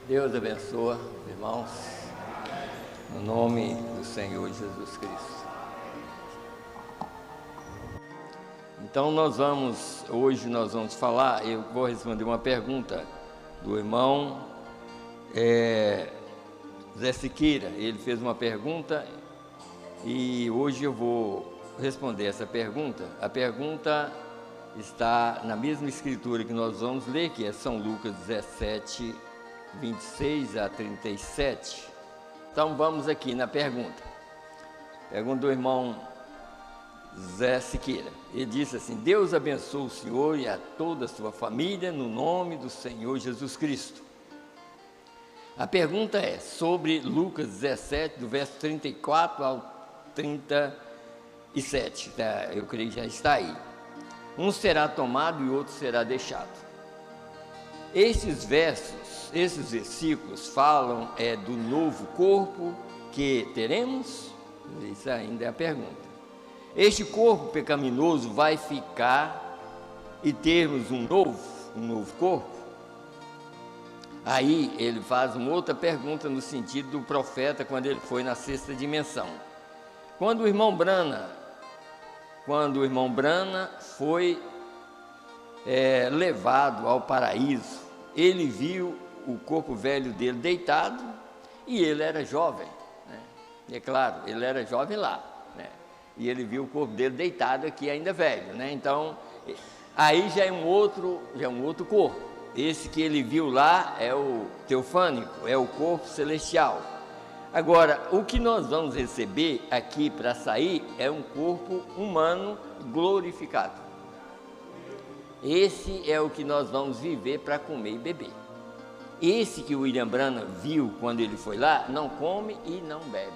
Deus abençoe, irmãos, no nome do Senhor Jesus Cristo. Então hoje nós vamos falar, eu vou responder uma pergunta do irmão Zé Siqueira. Ele fez uma pergunta e hoje eu vou responder essa pergunta. A pergunta está na mesma escritura que nós vamos ler, que é São Lucas 17, 26 a 37. Então vamos aqui na pergunta. Pergunta do irmão Zé Siqueira. Ele disse assim: Deus abençoe o senhor e a toda a sua família no nome do Senhor Jesus Cristo. A pergunta é sobre Lucas 17, do verso 34 ao 37. Eu creio que já está aí. Um será tomado e outro será deixado. Esses versículos falam do novo corpo que teremos? Isso ainda é a pergunta. Este corpo pecaminoso vai ficar e termos um novo corpo? Aí ele faz uma outra pergunta no sentido do profeta quando ele foi na sexta dimensão. Quando o irmão Brana foi levado ao paraíso, ele viu o corpo velho dele deitado e ele era jovem, né? E é claro, ele era jovem lá, né? E ele viu o corpo dele deitado aqui ainda velho, né? Então, aí já é um outro corpo. Esse que ele viu lá é o teofânico, é o corpo celestial. Agora, o que nós vamos receber aqui para sair é um corpo humano glorificado. Esse é o que nós vamos viver para comer e beber. Esse que o William Branham viu quando ele foi lá, não come e não bebe.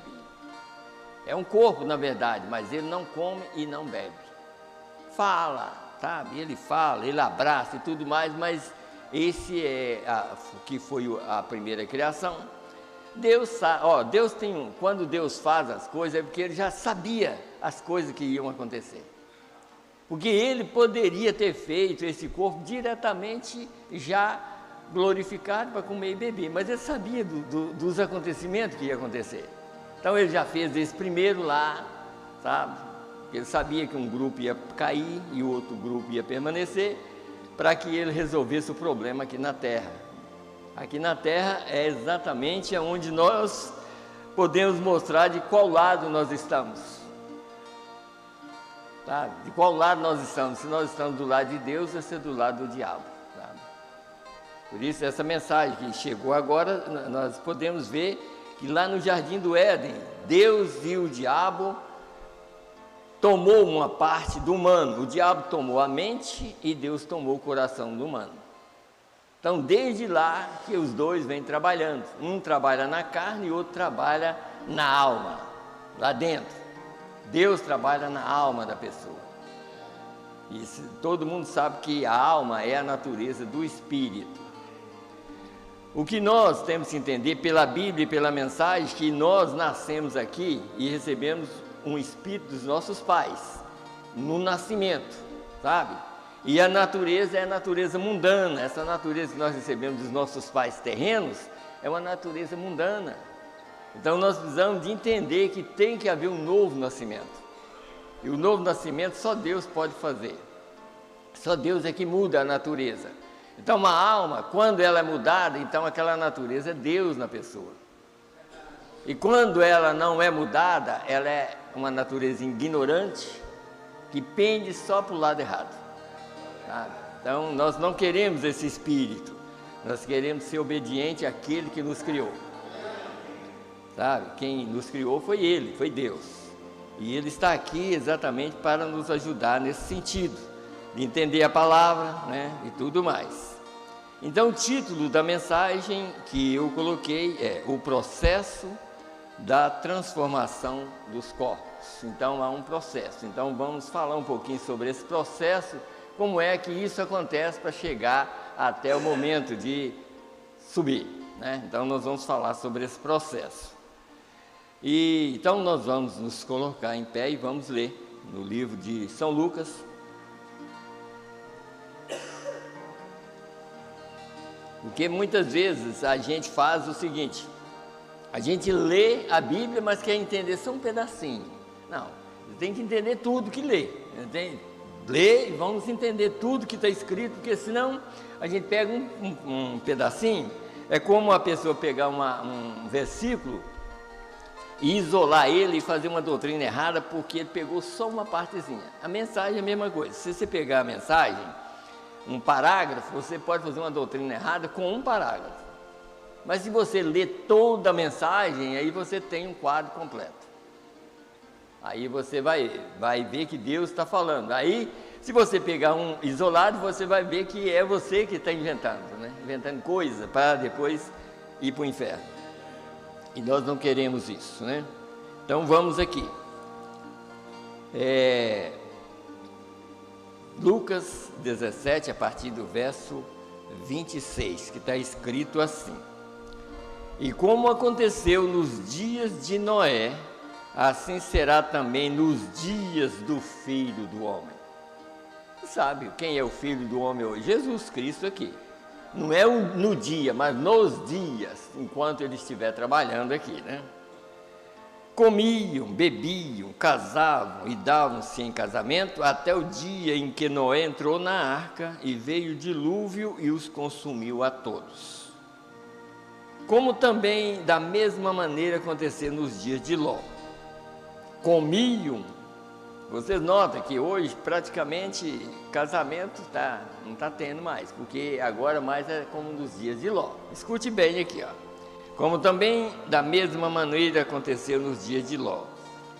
É um corpo, na verdade, mas ele não come e não bebe. Fala, sabe? Ele fala, ele abraça e tudo mais, mas esse que foi a primeira criação. Deus tem quando Deus faz as coisas, é porque ele já sabia as coisas que iam acontecer. Porque ele poderia ter feito esse corpo diretamente já glorificado para comer e beber, mas ele sabia dos acontecimentos que ia acontecer. Então ele já fez esse primeiro lá, sabe? Ele sabia que um grupo ia cair e o outro grupo ia permanecer, para que ele resolvesse o problema aqui na Terra. Aqui na Terra é exatamente onde nós podemos mostrar de qual lado nós estamos. Tá? De qual lado nós estamos? Se nós estamos do lado de Deus, ou se é do lado do diabo. Tá? Por isso, essa mensagem que chegou agora, nós podemos ver que lá no Jardim do Éden, Deus e o diabo tomou uma parte do humano. O diabo tomou a mente e Deus tomou o coração do humano. Então, desde lá que os dois vêm trabalhando. Um trabalha na carne e o outro trabalha na alma, lá dentro. Deus trabalha na alma da pessoa. E todo mundo sabe que a alma é a natureza do espírito. O que nós temos que entender pela Bíblia e pela mensagem, que nós nascemos aqui e recebemos um espírito dos nossos pais, no nascimento, sabe? E a natureza é a natureza mundana. Essa natureza que nós recebemos dos nossos pais terrenos é uma natureza mundana. Então nós precisamos de entender que tem que haver um novo nascimento. E o novo nascimento só Deus pode fazer. Só Deus é que muda a natureza. Então uma alma, quando ela é mudada, então aquela natureza é Deus na pessoa. E quando ela não é mudada, ela é uma natureza ignorante, que pende só para o lado errado. Sabe? Então nós não queremos esse espírito. Nós queremos ser obediente àquele que nos criou. Sabe? Quem nos criou foi Ele, foi Deus. E Ele está aqui exatamente para nos ajudar nesse sentido, de entender a palavra, né? E tudo mais. Então o título da mensagem que eu coloquei é O Processo da Transformação dos Corpos. Então há um processo. Então vamos falar um pouquinho sobre esse processo, como é que isso acontece para chegar até o momento de subir, né? Então nós vamos falar sobre esse processo. E então nós vamos nos colocar em pé e vamos ler no livro de São Lucas, Porque muitas vezes a gente faz o seguinte: a gente lê a Bíblia, mas quer entender só um pedacinho. Não, você tem que entender tudo que lê. Lê e vamos entender tudo que está escrito, porque senão a gente pega um pedacinho. É como a pessoa pegar um versículo e isolar ele e fazer uma doutrina errada, porque ele pegou só uma partezinha. A mensagem é a mesma coisa. Se você pegar a mensagem, um parágrafo, você pode fazer uma doutrina errada com um parágrafo. Mas se você ler toda a mensagem, aí você tem um quadro completo. Aí você vai ver que Deus está falando. Aí, se você pegar um isolado, você vai ver que é você que está inventando, né? Inventando coisa para depois ir para o inferno. E nós não queremos isso, né? Então vamos aqui. Lucas 17, a partir do verso 26, que está escrito assim: E como aconteceu nos dias de Noé, assim será também nos dias do Filho do Homem. Sabe quem é o Filho do Homem hoje? Jesus Cristo aqui. Não é no dia, mas nos dias, enquanto ele estiver trabalhando aqui, né? Comiam, bebiam, casavam e davam-se em casamento até o dia em que Noé entrou na arca e veio o dilúvio e os consumiu a todos. Como também da mesma maneira aconteceu nos dias de Ló. Comiam. Vocês notam que hoje praticamente casamento não está tendo mais, porque agora mais é como nos dias de Ló. Escute bem aqui, ó. Como também da mesma maneira aconteceu nos dias de Ló.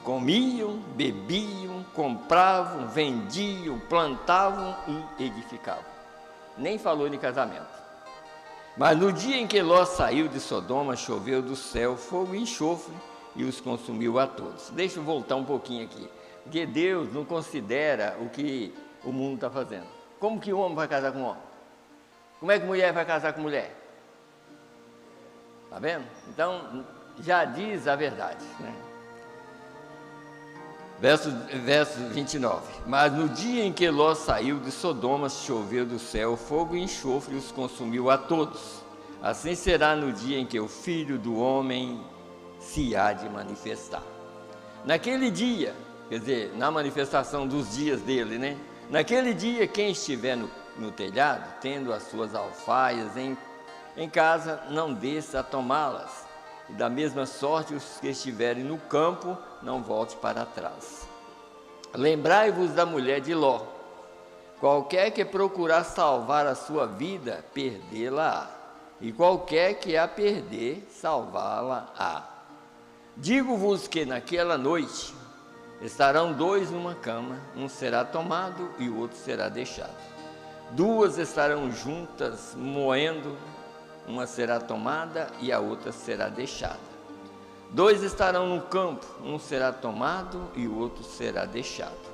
Comiam, bebiam, compravam, vendiam, plantavam e edificavam. Nem falou de casamento. Mas no dia em que Ló saiu de Sodoma, choveu do céu fogo e enxofre e os consumiu a todos. Deixa eu voltar um pouquinho aqui. Porque Deus não considera o que o mundo está fazendo. Como que o homem vai casar com o homem? Como é que mulher vai casar com mulher? Está vendo? Então, já diz a verdade, né? Verso 29. Mas no dia em que Ló saiu de Sodoma, choveu do céu fogo e enxofre e os consumiu a todos. Assim será no dia em que o Filho do Homem se há de manifestar. Naquele dia, quer dizer, na manifestação dos dias dele, né? Naquele dia, quem estiver no telhado, tendo as suas alfaias em casa, não desça a tomá-las. E da mesma sorte, os que estiverem no campo, não volte para trás. Lembrai-vos da mulher de Ló. Qualquer que procurar salvar a sua vida, perdê-la-á. E qualquer que a perder, salvá-la-á. Digo-vos que naquela noite estarão dois numa cama, um será tomado e o outro será deixado. Duas estarão juntas moendo, uma será tomada e a outra será deixada. Dois estarão no campo, um será tomado e o outro será deixado.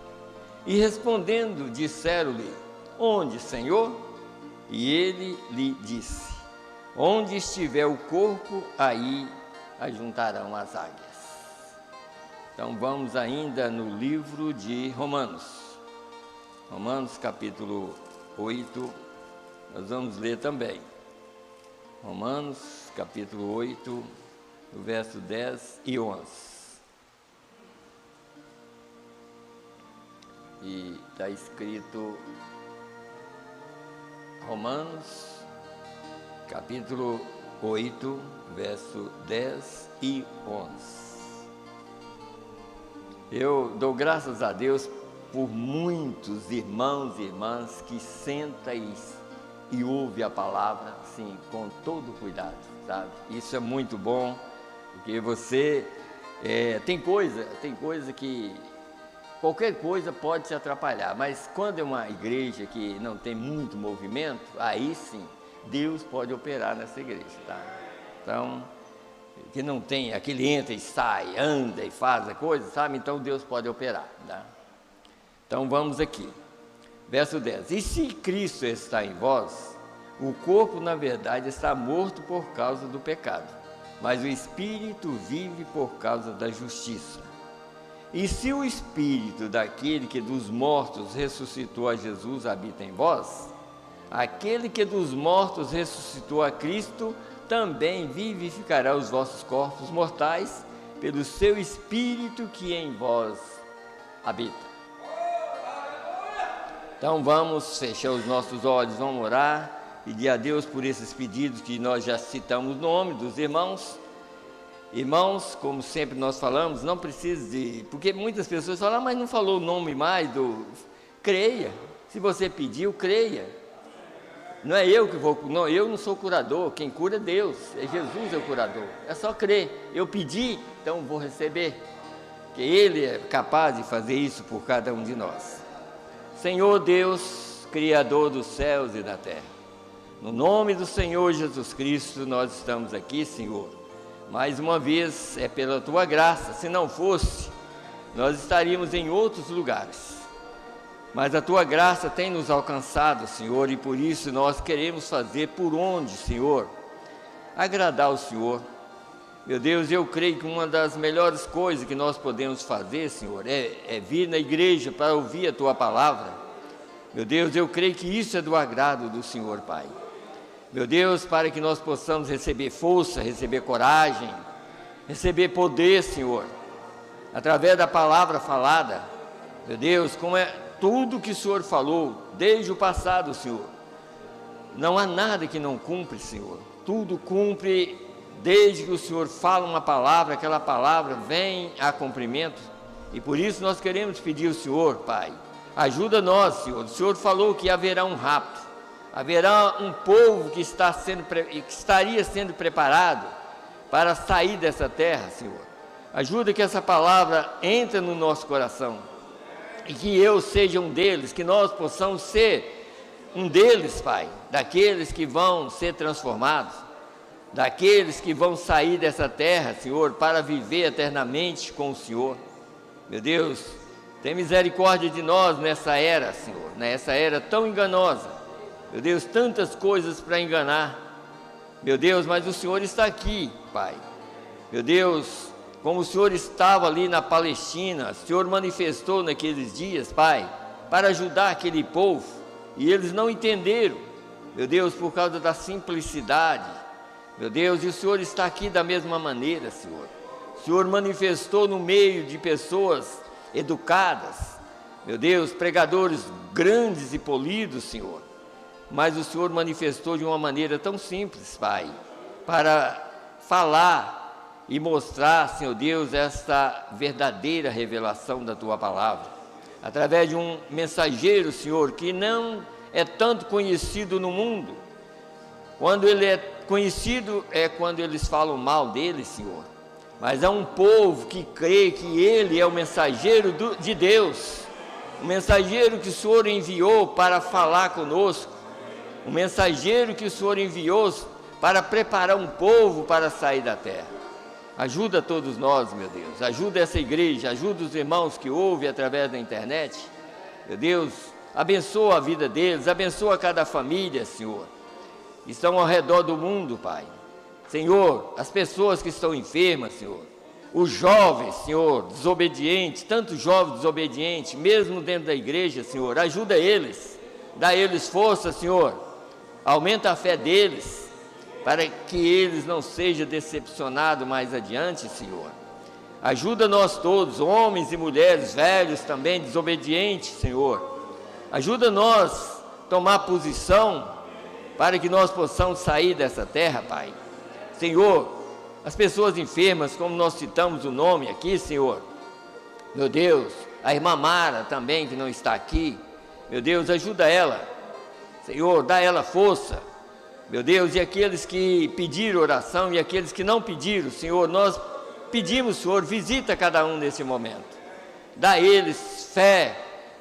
E respondendo, disseram-lhe: Onde, Senhor? E ele lhe disse: Onde estiver o corpo, aí ajuntarão as águias. Então vamos ainda no livro de Romanos. Romanos capítulo 8, nós vamos ler também. Romanos capítulo 8, do verso 10 e 11. E está escrito Romanos capítulo 8, verso 10 e 11. Eu dou graças a Deus por muitos irmãos e irmãs que sentam e ouvem a palavra assim, com todo cuidado, sabe? Isso é muito bom, porque você tem coisa que qualquer coisa pode te atrapalhar, mas quando é uma igreja que não tem muito movimento, aí sim Deus pode operar nessa igreja, tá? Então, que não tem, aquele entra e sai, anda e faz a coisa, sabe? Então Deus pode operar, tá? Então vamos aqui, verso 10. E se Cristo está em vós, o corpo na verdade está morto por causa do pecado, mas o Espírito vive por causa da justiça. E se o Espírito daquele que dos mortos ressuscitou a Jesus habita em vós, aquele que dos mortos ressuscitou a Cristo, também vivificará os vossos corpos mortais, pelo seu Espírito que em vós habita. Então vamos fechar os nossos olhos, vamos orar, pedir a Deus por esses pedidos que nós já citamos o nome dos irmãos. Irmãos, como sempre nós falamos, não precisa de... Porque muitas pessoas falam, mas não falou o nome mais do... Creia, se você pediu, creia. Não é eu que vou... Não, eu não sou curador, quem cura é Deus, é Jesus é o curador. É só crer, eu pedi, então vou receber. Que Ele é capaz de fazer isso por cada um de nós. Senhor Deus, Criador dos céus e da terra, no nome do Senhor Jesus Cristo, nós estamos aqui, Senhor. Mais uma vez, é pela Tua graça, se não fosse, nós estaríamos em outros lugares. Mas a Tua graça tem nos alcançado, Senhor, e por isso nós queremos fazer por onde, Senhor, agradar o Senhor. Meu Deus, eu creio que uma das melhores coisas que nós podemos fazer, Senhor, é vir na igreja para ouvir a Tua palavra. Meu Deus, eu creio que isso é do agrado do Senhor, Pai. Meu Deus, para que nós possamos receber força, receber coragem, receber poder, Senhor, através da palavra falada. Meu Deus, como é tudo que o Senhor falou, desde o passado, Senhor. Não há nada que não cumpre, Senhor. Tudo cumpre desde que o Senhor fala uma palavra, aquela palavra vem a cumprimento. E por isso nós queremos pedir ao Senhor, Pai, ajuda nós, Senhor. O Senhor falou que haverá um rapto. Haverá um povo que estaria sendo preparado para sair dessa terra, Senhor. Ajuda que essa palavra entre no nosso coração e que eu seja um deles, que nós possamos ser um deles, Pai, daqueles que vão ser transformados, daqueles que vão sair dessa terra, Senhor, para viver eternamente com o Senhor. Meu Deus, tem misericórdia de nós nessa era, Senhor, nessa era tão enganosa. Meu Deus, tantas coisas para enganar, meu Deus, mas o Senhor está aqui, Pai. Meu Deus, como o Senhor estava ali na Palestina, o Senhor manifestou naqueles dias, Pai, para ajudar aquele povo, e eles não entenderam, meu Deus, por causa da simplicidade, meu Deus, e o Senhor está aqui da mesma maneira, Senhor. O Senhor manifestou no meio de pessoas educadas, meu Deus, pregadores grandes e polidos, Senhor. Mas o Senhor manifestou de uma maneira tão simples, Pai, para falar e mostrar, Senhor Deus, esta verdadeira revelação da Tua palavra, através de um mensageiro, Senhor, que não é tanto conhecido no mundo. Quando ele é conhecido é quando eles falam mal dele, Senhor, mas é um povo que crê que Ele é o mensageiro de Deus, o mensageiro que o Senhor enviou para falar conosco, o mensageiro que o Senhor enviou para preparar um povo para sair da terra. Ajuda todos nós, meu Deus, ajuda essa igreja, ajuda os irmãos que ouvem através da internet, meu Deus, abençoa a vida deles, abençoa cada família, Senhor, que estão ao redor do mundo, Pai. Senhor, as pessoas que estão enfermas, Senhor, os jovens, Senhor, desobedientes, tantos jovens desobedientes, mesmo dentro da igreja, Senhor, ajuda eles, dá eles força, Senhor, aumenta a fé deles, para que eles não sejam decepcionados mais adiante, Senhor. Ajuda nós todos, homens e mulheres, velhos também, desobedientes, Senhor. Ajuda nós a tomar posição, para que nós possamos sair dessa terra, Pai. Senhor, as pessoas enfermas, como nós citamos o nome aqui, Senhor, meu Deus, a irmã Mara também, que não está aqui, meu Deus, ajuda ela, Senhor, dá ela força, meu Deus, e aqueles que pediram oração e aqueles que não pediram, Senhor, nós pedimos, Senhor, visita cada um nesse momento, dá a eles fé,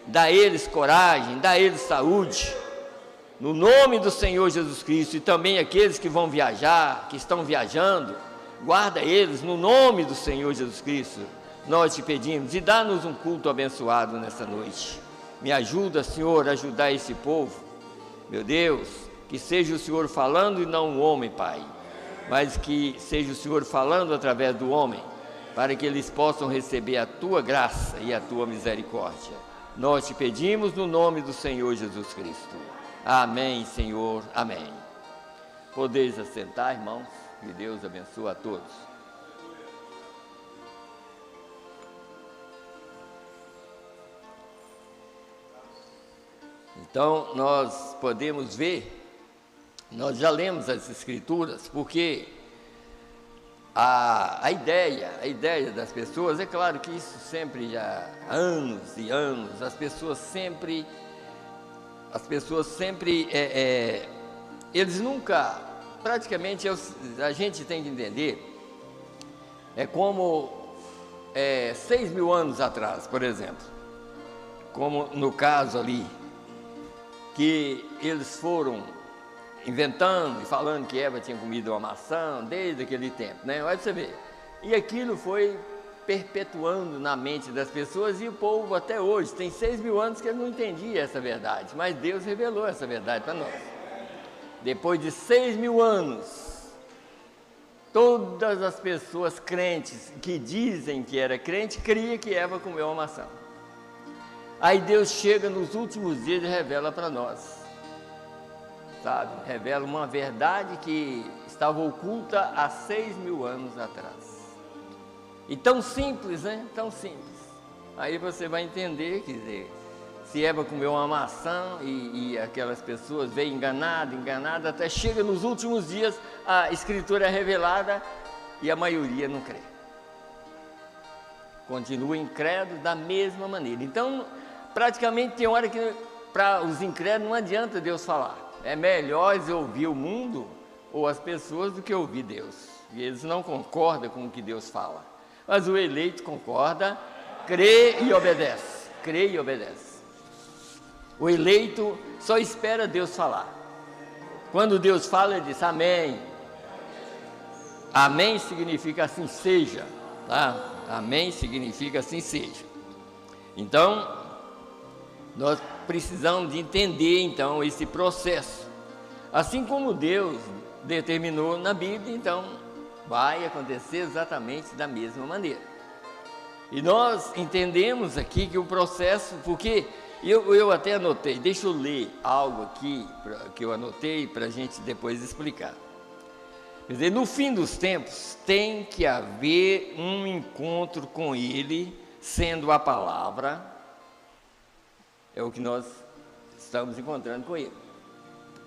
dá a eles coragem, dá a eles saúde, no nome do Senhor Jesus Cristo, e também aqueles que vão viajar, que estão viajando, guarda eles no nome do Senhor Jesus Cristo, nós te pedimos, e dá-nos um culto abençoado nessa noite. Me ajuda, Senhor, a ajudar esse povo, meu Deus, que seja o Senhor falando e não o homem, Pai, mas que seja o Senhor falando através do homem, para que eles possam receber a Tua graça e a Tua misericórdia. Nós te pedimos no nome do Senhor Jesus Cristo. Amém, Senhor, amém. Podeis assentar, irmãos, que Deus abençoe a todos. Então, nós podemos ver, nós já lemos as Escrituras, porque a ideia das pessoas, é claro que isso sempre já há anos e anos, as pessoas sempre, eles nunca, praticamente, a gente tem que entender, é como 6.000 anos atrás, por exemplo, como no caso ali, que eles foram inventando e falando que Eva tinha comido uma maçã desde aquele tempo, né? Olha pra você ver. E aquilo foi perpetuando na mente das pessoas, e o povo até hoje, tem 6.000 anos que ele não entendia essa verdade, mas Deus revelou essa verdade para nós. Depois de 6.000 anos, todas as pessoas crentes que dizem que era crente, criam que Eva comeu uma maçã. Aí Deus chega nos últimos dias e revela para nós, sabe? Revela uma verdade que estava oculta há 6.000 anos atrás. E tão simples, né? Tão simples. Aí você vai entender, quer dizer, se Eva comeu uma maçã e aquelas pessoas veem enganada, até chega nos últimos dias, a Escritura é revelada e a maioria não crê. Continua incrédulo da mesma maneira. Então, praticamente tem hora que para os incrédulos não adianta Deus falar. É melhor eles ouvir o mundo ou as pessoas do que ouvir Deus. E eles não concordam com o que Deus fala. Mas o eleito concorda, crê e obedece. Crê e obedece. O eleito só espera Deus falar. Quando Deus fala, ele diz amém. Amém significa assim seja, tá? Amém significa assim seja. Então, nós precisamos de entender, então, esse processo. Assim como Deus determinou na Bíblia, então, vai acontecer exatamente da mesma maneira. E nós entendemos aqui que o processo, porque eu até anotei, deixa eu ler algo aqui que eu anotei para a gente depois explicar. Quer dizer, no fim dos tempos, tem que haver um encontro com Ele, sendo a palavra. É o que nós estamos encontrando com Ele.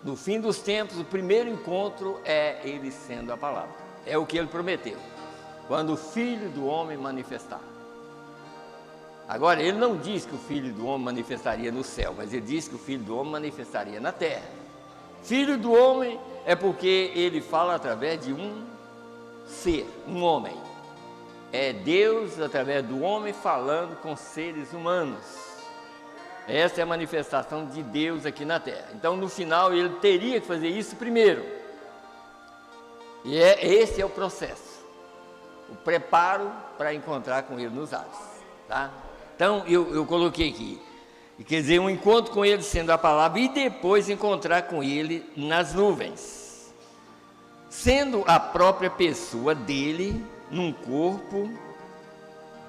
No fim dos tempos, o primeiro encontro é Ele sendo a palavra. É o que Ele prometeu, quando o Filho do Homem manifestar. Agora, Ele não diz que o Filho do Homem manifestaria no céu, mas Ele diz que o Filho do Homem manifestaria na terra. Filho do Homem é porque Ele fala através de um ser, um homem. É Deus através do homem falando com seres humanos. Essa é a manifestação de Deus aqui na terra. Então, no final, Ele teria que fazer isso primeiro. E esse é o processo. O preparo para encontrar com Ele nos ares. Tá? Então, eu coloquei aqui. Quer dizer, um encontro com Ele sendo a palavra e depois encontrar com Ele nas nuvens. Sendo a própria pessoa dele num corpo.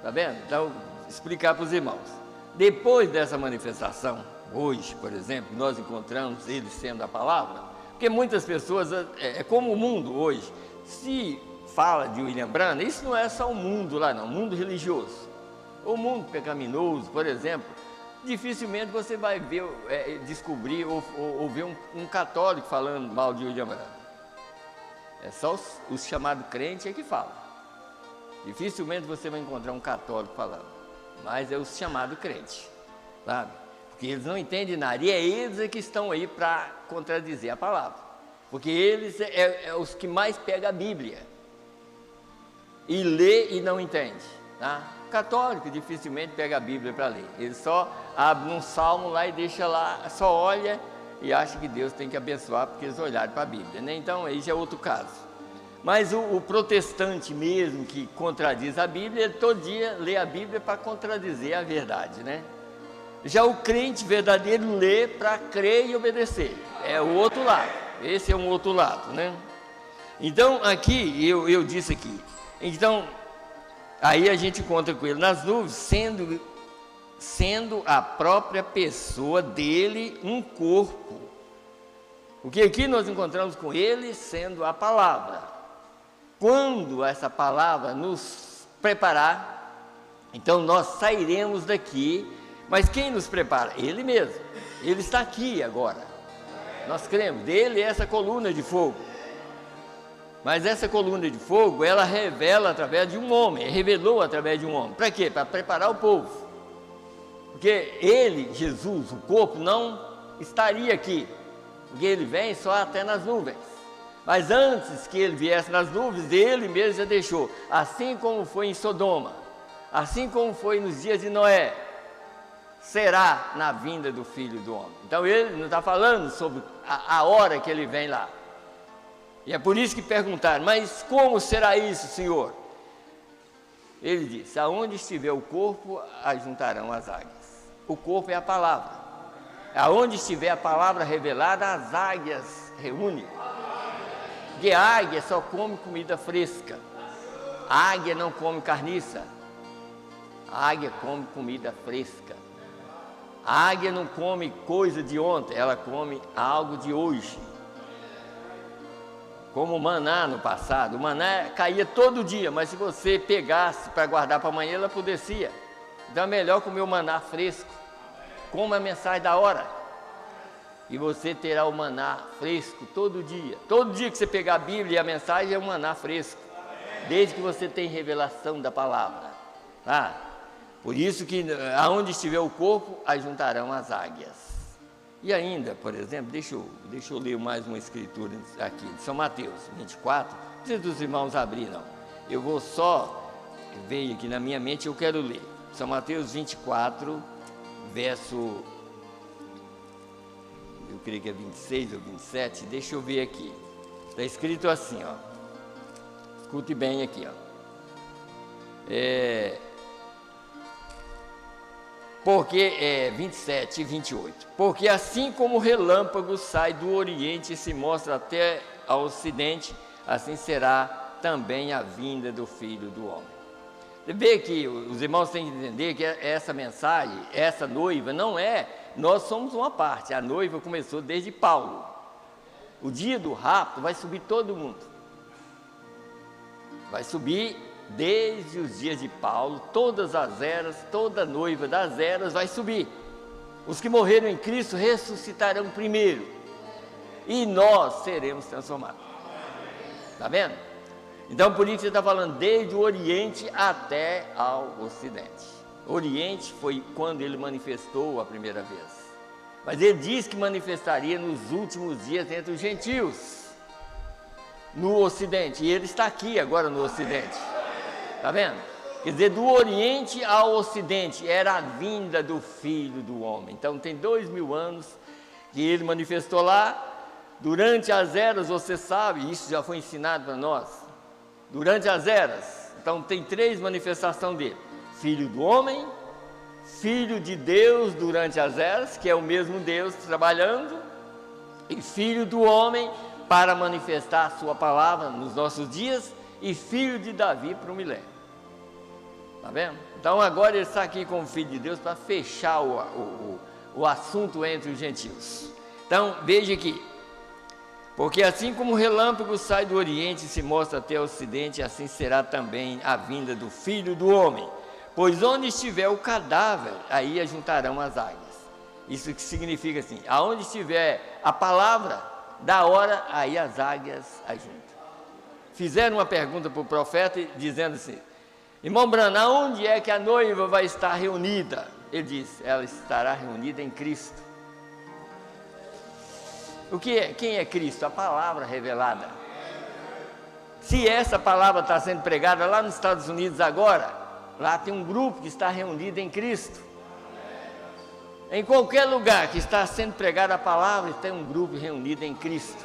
Tá vendo? Então, explicar para os irmãos. Depois dessa manifestação, hoje, por exemplo, nós encontramos Ele sendo a palavra, porque muitas pessoas, é como o mundo hoje, se fala de William Branham, isso não é só o mundo lá não, o mundo religioso. O mundo pecaminoso, por exemplo, dificilmente você vai ver, descobrir ou ver um católico falando mal de William Branham. É só os chamados crentes é que falam. Dificilmente você vai encontrar um católico falando. Mas é os chamados crentes, sabe? Porque eles não entendem nada, e é eles que estão aí para contradizer a palavra, porque eles é os que mais pegam a Bíblia, e lê e não entende, tá? Católico dificilmente pega a Bíblia para ler, ele só abre um salmo lá e deixa lá, só olha e acha que Deus tem que abençoar porque eles olharam para a Bíblia, né? Então, aí já é outro caso. Mas o protestante mesmo que contradiz a Bíblia, ele todo dia lê a Bíblia para contradizer a verdade, né? Já o crente verdadeiro lê para crer e obedecer. É o outro lado. Esse é um outro lado, né? Então, aqui, eu disse aqui. Então, aí a gente encontra com ele nas nuvens, sendo a própria pessoa dele um corpo. Porque aqui nós encontramos com ele sendo a palavra. Quando essa palavra nos preparar, então nós sairemos daqui. Mas quem nos prepara? Ele mesmo. Ele está aqui agora. Nós cremos. Dele é essa coluna de fogo. Mas essa coluna de fogo, ela revela através de um homem. Revelou através de um homem. Para quê? Para preparar o povo. Porque ele, Jesus, o corpo, não estaria aqui. Porque ele vem só até nas nuvens. Mas antes que ele viesse nas nuvens, ele mesmo já deixou. Assim como foi em Sodoma, assim como foi nos dias de Noé, será na vinda do Filho do Homem. Então ele não está falando sobre a hora que ele vem lá. E é por isso que perguntaram, mas como será isso, Senhor? Ele disse, aonde estiver o corpo, ajuntarão as águias. O corpo é a palavra. Aonde estiver a palavra revelada, as águias reúnem. Porque a águia só come comida fresca. A águia não come carniça. A águia come comida fresca. A águia não come coisa de ontem, ela come algo de hoje. Como o maná no passado. O maná caía todo dia, mas se você pegasse para guardar para amanhã, ela apodrecia. Então é melhor comer o maná fresco. Coma a mensagem da hora. E você terá o maná fresco todo dia. Todo dia que você pegar a Bíblia e a mensagem é um maná fresco. Desde que você tenha revelação da palavra. Tá? Por isso que aonde estiver o corpo, ajuntarão as águias. E ainda, por exemplo, deixa eu ler mais uma escritura aqui, de São Mateus 24. Não precisa dos irmãos abrir, não. Eu vou só, veio aqui na minha mente, eu quero ler. São Mateus 24, verso, eu creio que é 26 ou 27, deixa eu ver aqui. Está escrito assim, ó. Escute bem aqui, ó. Porque 27 e 28. Porque assim como o relâmpago sai do Oriente e se mostra até ao Ocidente, assim será também a vinda do Filho do Homem. Você vê que os irmãos têm que entender que essa mensagem, essa noiva, não é, nós somos uma parte, a noiva começou desde Paulo. O dia do rapto vai subir todo mundo. Vai subir desde os dias de Paulo, todas as eras, toda noiva das eras vai subir. Os que morreram em Cristo ressuscitarão primeiro. E nós seremos transformados. Está vendo? Então por isso ele está falando desde o Oriente até ao Ocidente. O Oriente foi quando ele manifestou a primeira vez. Mas ele diz que manifestaria nos últimos dias entre os gentios. No Ocidente. E ele está aqui agora no Ocidente. Está vendo? Quer dizer, do Oriente ao Ocidente era a vinda do Filho do Homem. Então tem 2000 anos que ele manifestou lá. Durante as eras, você sabe, isso já foi ensinado para nós. Durante as eras, então tem 3 manifestações dele. Filho do Homem, Filho de Deus durante as eras, que é o mesmo Deus trabalhando, e Filho do Homem para manifestar a sua palavra nos nossos dias, e Filho de Davi para o milênio. Está vendo? Então agora ele está aqui como Filho de Deus para fechar o assunto entre os gentios. Então veja aqui. Porque assim como o relâmpago sai do Oriente e se mostra até o Ocidente, assim será também a vinda do Filho do Homem. Pois onde estiver o cadáver, aí ajuntarão as águias. Isso que significa assim, aonde estiver a palavra, da hora, aí as águias ajuntam. Fizeram uma pergunta para o profeta, dizendo assim, irmão Branham, onde é que a noiva vai estar reunida? Ele disse, ela estará reunida em Cristo. O que é? Quem é Cristo? A palavra revelada. Se essa palavra está sendo pregada lá nos Estados Unidos agora, lá tem um grupo que está reunido em Cristo. Em qualquer lugar que está sendo pregada a palavra, tem um grupo reunido em Cristo.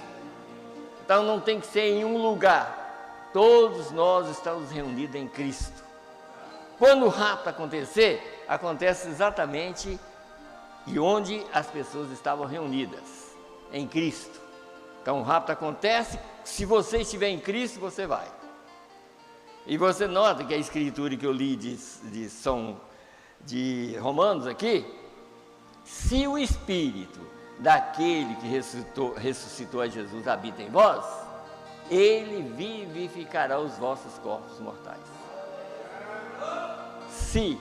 Então não tem que ser em um lugar. Todos nós estamos reunidos em Cristo. Quando o rapto acontecer, acontece exatamente e onde as pessoas estavam reunidas. Em Cristo. Então o rapto acontece, se você estiver em Cristo, você vai. E você nota que a escritura que eu li de Romanos aqui, se o Espírito daquele que ressuscitou a Jesus habita em vós, ele vivificará os vossos corpos mortais. Se.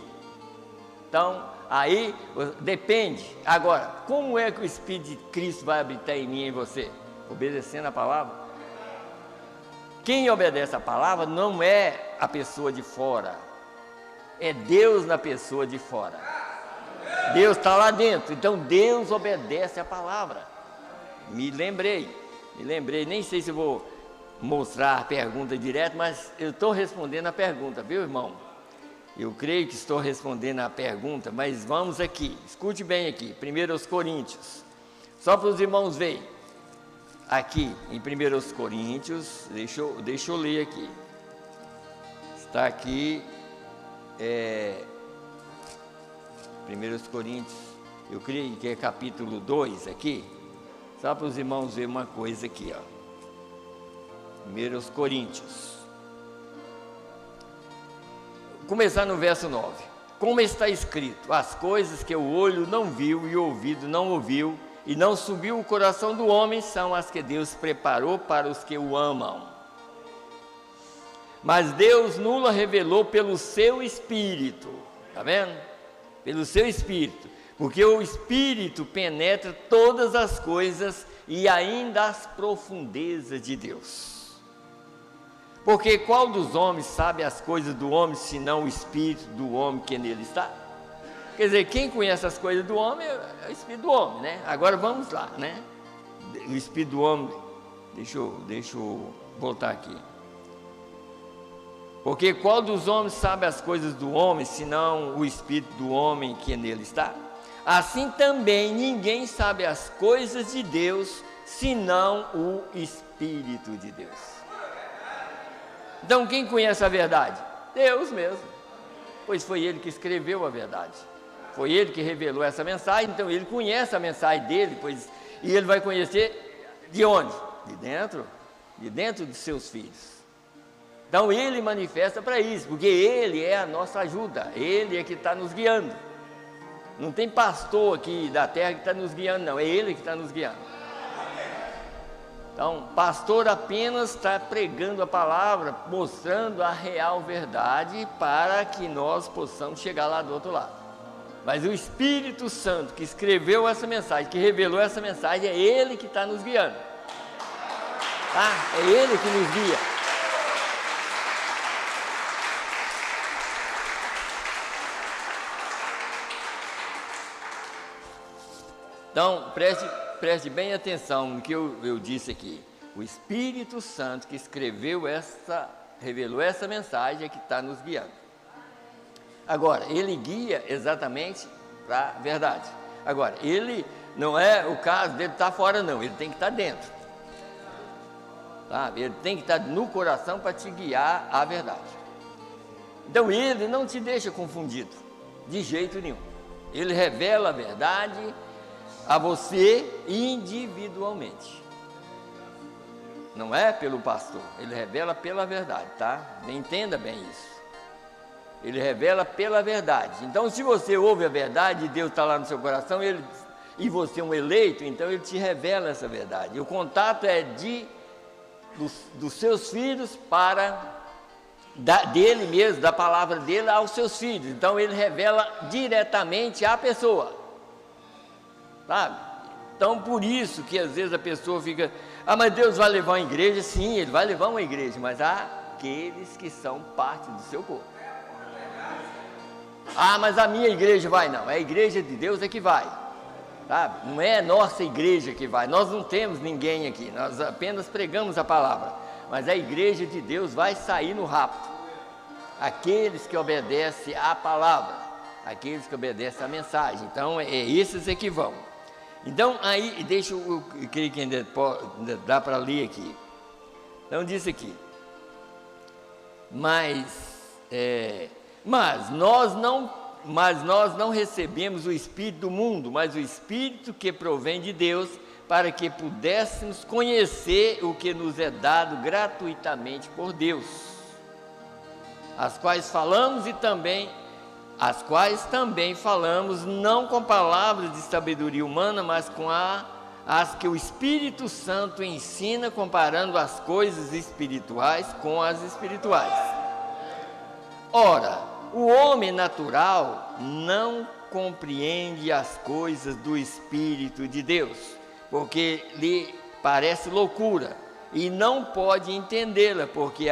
Então, aí depende. Agora, como é que o Espírito de Cristo vai habitar em mim e em você? Obedecendo a palavra. Quem obedece a palavra não é a pessoa de fora, é Deus na pessoa de fora. Deus está lá dentro, então Deus obedece a palavra. Me lembrei, nem sei se eu vou mostrar a pergunta direto, mas eu estou respondendo a pergunta, viu, irmão? Eu creio que estou respondendo a pergunta, mas vamos aqui, escute bem aqui, 1 Coríntios, só para os irmãos verem, aqui em 1 Coríntios, deixa eu ler aqui, está aqui, 1 Coríntios, eu creio que é capítulo 2 aqui, só para os irmãos verem uma coisa aqui, ó. 1 Coríntios, começar no verso 9, como está escrito, as coisas que o olho não viu e o ouvido não ouviu, e não subiu o coração do homem, são as que Deus preparou para os que o amam. Mas Deus nula revelou pelo seu Espírito, está vendo? Pelo seu Espírito, porque o Espírito penetra todas as coisas e ainda as profundezas de Deus. Porque qual dos homens sabe as coisas do homem, senão o Espírito do homem que nele está? Quer dizer, quem conhece as coisas do homem é o Espírito do homem, né? Agora vamos lá, né? O Espírito do homem, deixa eu voltar aqui. Porque qual dos homens sabe as coisas do homem, senão o Espírito do homem que nele está? Assim também ninguém sabe as coisas de Deus, senão o Espírito de Deus. Então quem conhece a verdade? Deus mesmo, pois foi Ele que escreveu a verdade, foi Ele que revelou essa mensagem, então Ele conhece a mensagem dele, e Ele vai conhecer de onde? De dentro de seus filhos. Então Ele manifesta para isso, porque Ele é a nossa ajuda, Ele é que está nos guiando. Não tem pastor aqui da terra que está nos guiando, não, é Ele que está nos guiando. Então, pastor apenas está pregando a palavra, mostrando a real verdade para que nós possamos chegar lá do outro lado. Mas o Espírito Santo que escreveu essa mensagem, que revelou essa mensagem, é Ele que está nos guiando. Tá? É Ele que nos guia. Então, preste bem atenção no que eu disse aqui. O Espírito Santo que revelou essa mensagem é que está nos guiando. Agora, Ele guia exatamente para a verdade. Agora, Ele não é o caso dele estar fora, não. Ele tem que estar dentro. Tá? Ele tem que estar no coração para te guiar à verdade. Então, Ele não te deixa confundido, de jeito nenhum. Ele revela a verdade a você individualmente. Não é pelo pastor, ele revela pela verdade, tá? Entenda bem isso. Ele revela pela verdade. Então, se você ouve a verdade e Deus está lá no seu coração, e você é um eleito, então Ele te revela essa verdade. E o contato é dos seus filhos dele mesmo, da palavra dele aos seus filhos. Então, Ele revela diretamente à pessoa. Sabe? Então, por isso que às vezes a pessoa fica, mas Deus vai levar uma igreja? Sim, Ele vai levar uma igreja, mas há aqueles que são parte do seu corpo. Mas a minha igreja vai? Não, é a igreja de Deus é que vai, sabe? Não é a nossa igreja que vai, nós não temos ninguém aqui, nós apenas pregamos a palavra, mas a igreja de Deus vai sair no rapto, aqueles que obedecem à palavra, aqueles que obedecem à mensagem. Então, esses é que vão. Então, aí, eu creio que ainda dá para ler aqui. Então, diz aqui, mas nós não recebemos o Espírito do mundo, mas o Espírito que provém de Deus, para que pudéssemos conhecer o que nos é dado gratuitamente por Deus, as quais falamos e também as quais também falamos, não com palavras de sabedoria humana, mas com as que o Espírito Santo ensina, comparando as coisas espirituais com as espirituais. Ora, o homem natural não compreende as coisas do Espírito de Deus, porque lhe parece loucura, e não pode entendê-la, porque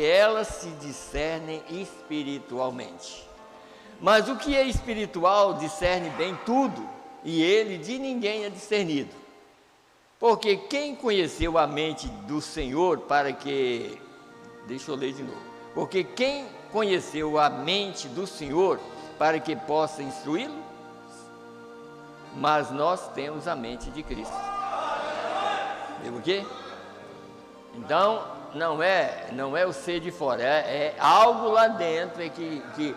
elas se discernem espiritualmente. Mas o que é espiritual discerne bem tudo, e ele de ninguém é discernido. Porque quem conheceu a mente do Senhor para que... Deixa eu ler de novo. Porque quem conheceu a mente do Senhor para que possa instruí-lo? Mas nós temos a mente de Cristo. Viu o quê? Então, não é o ser de fora, é algo lá dentro que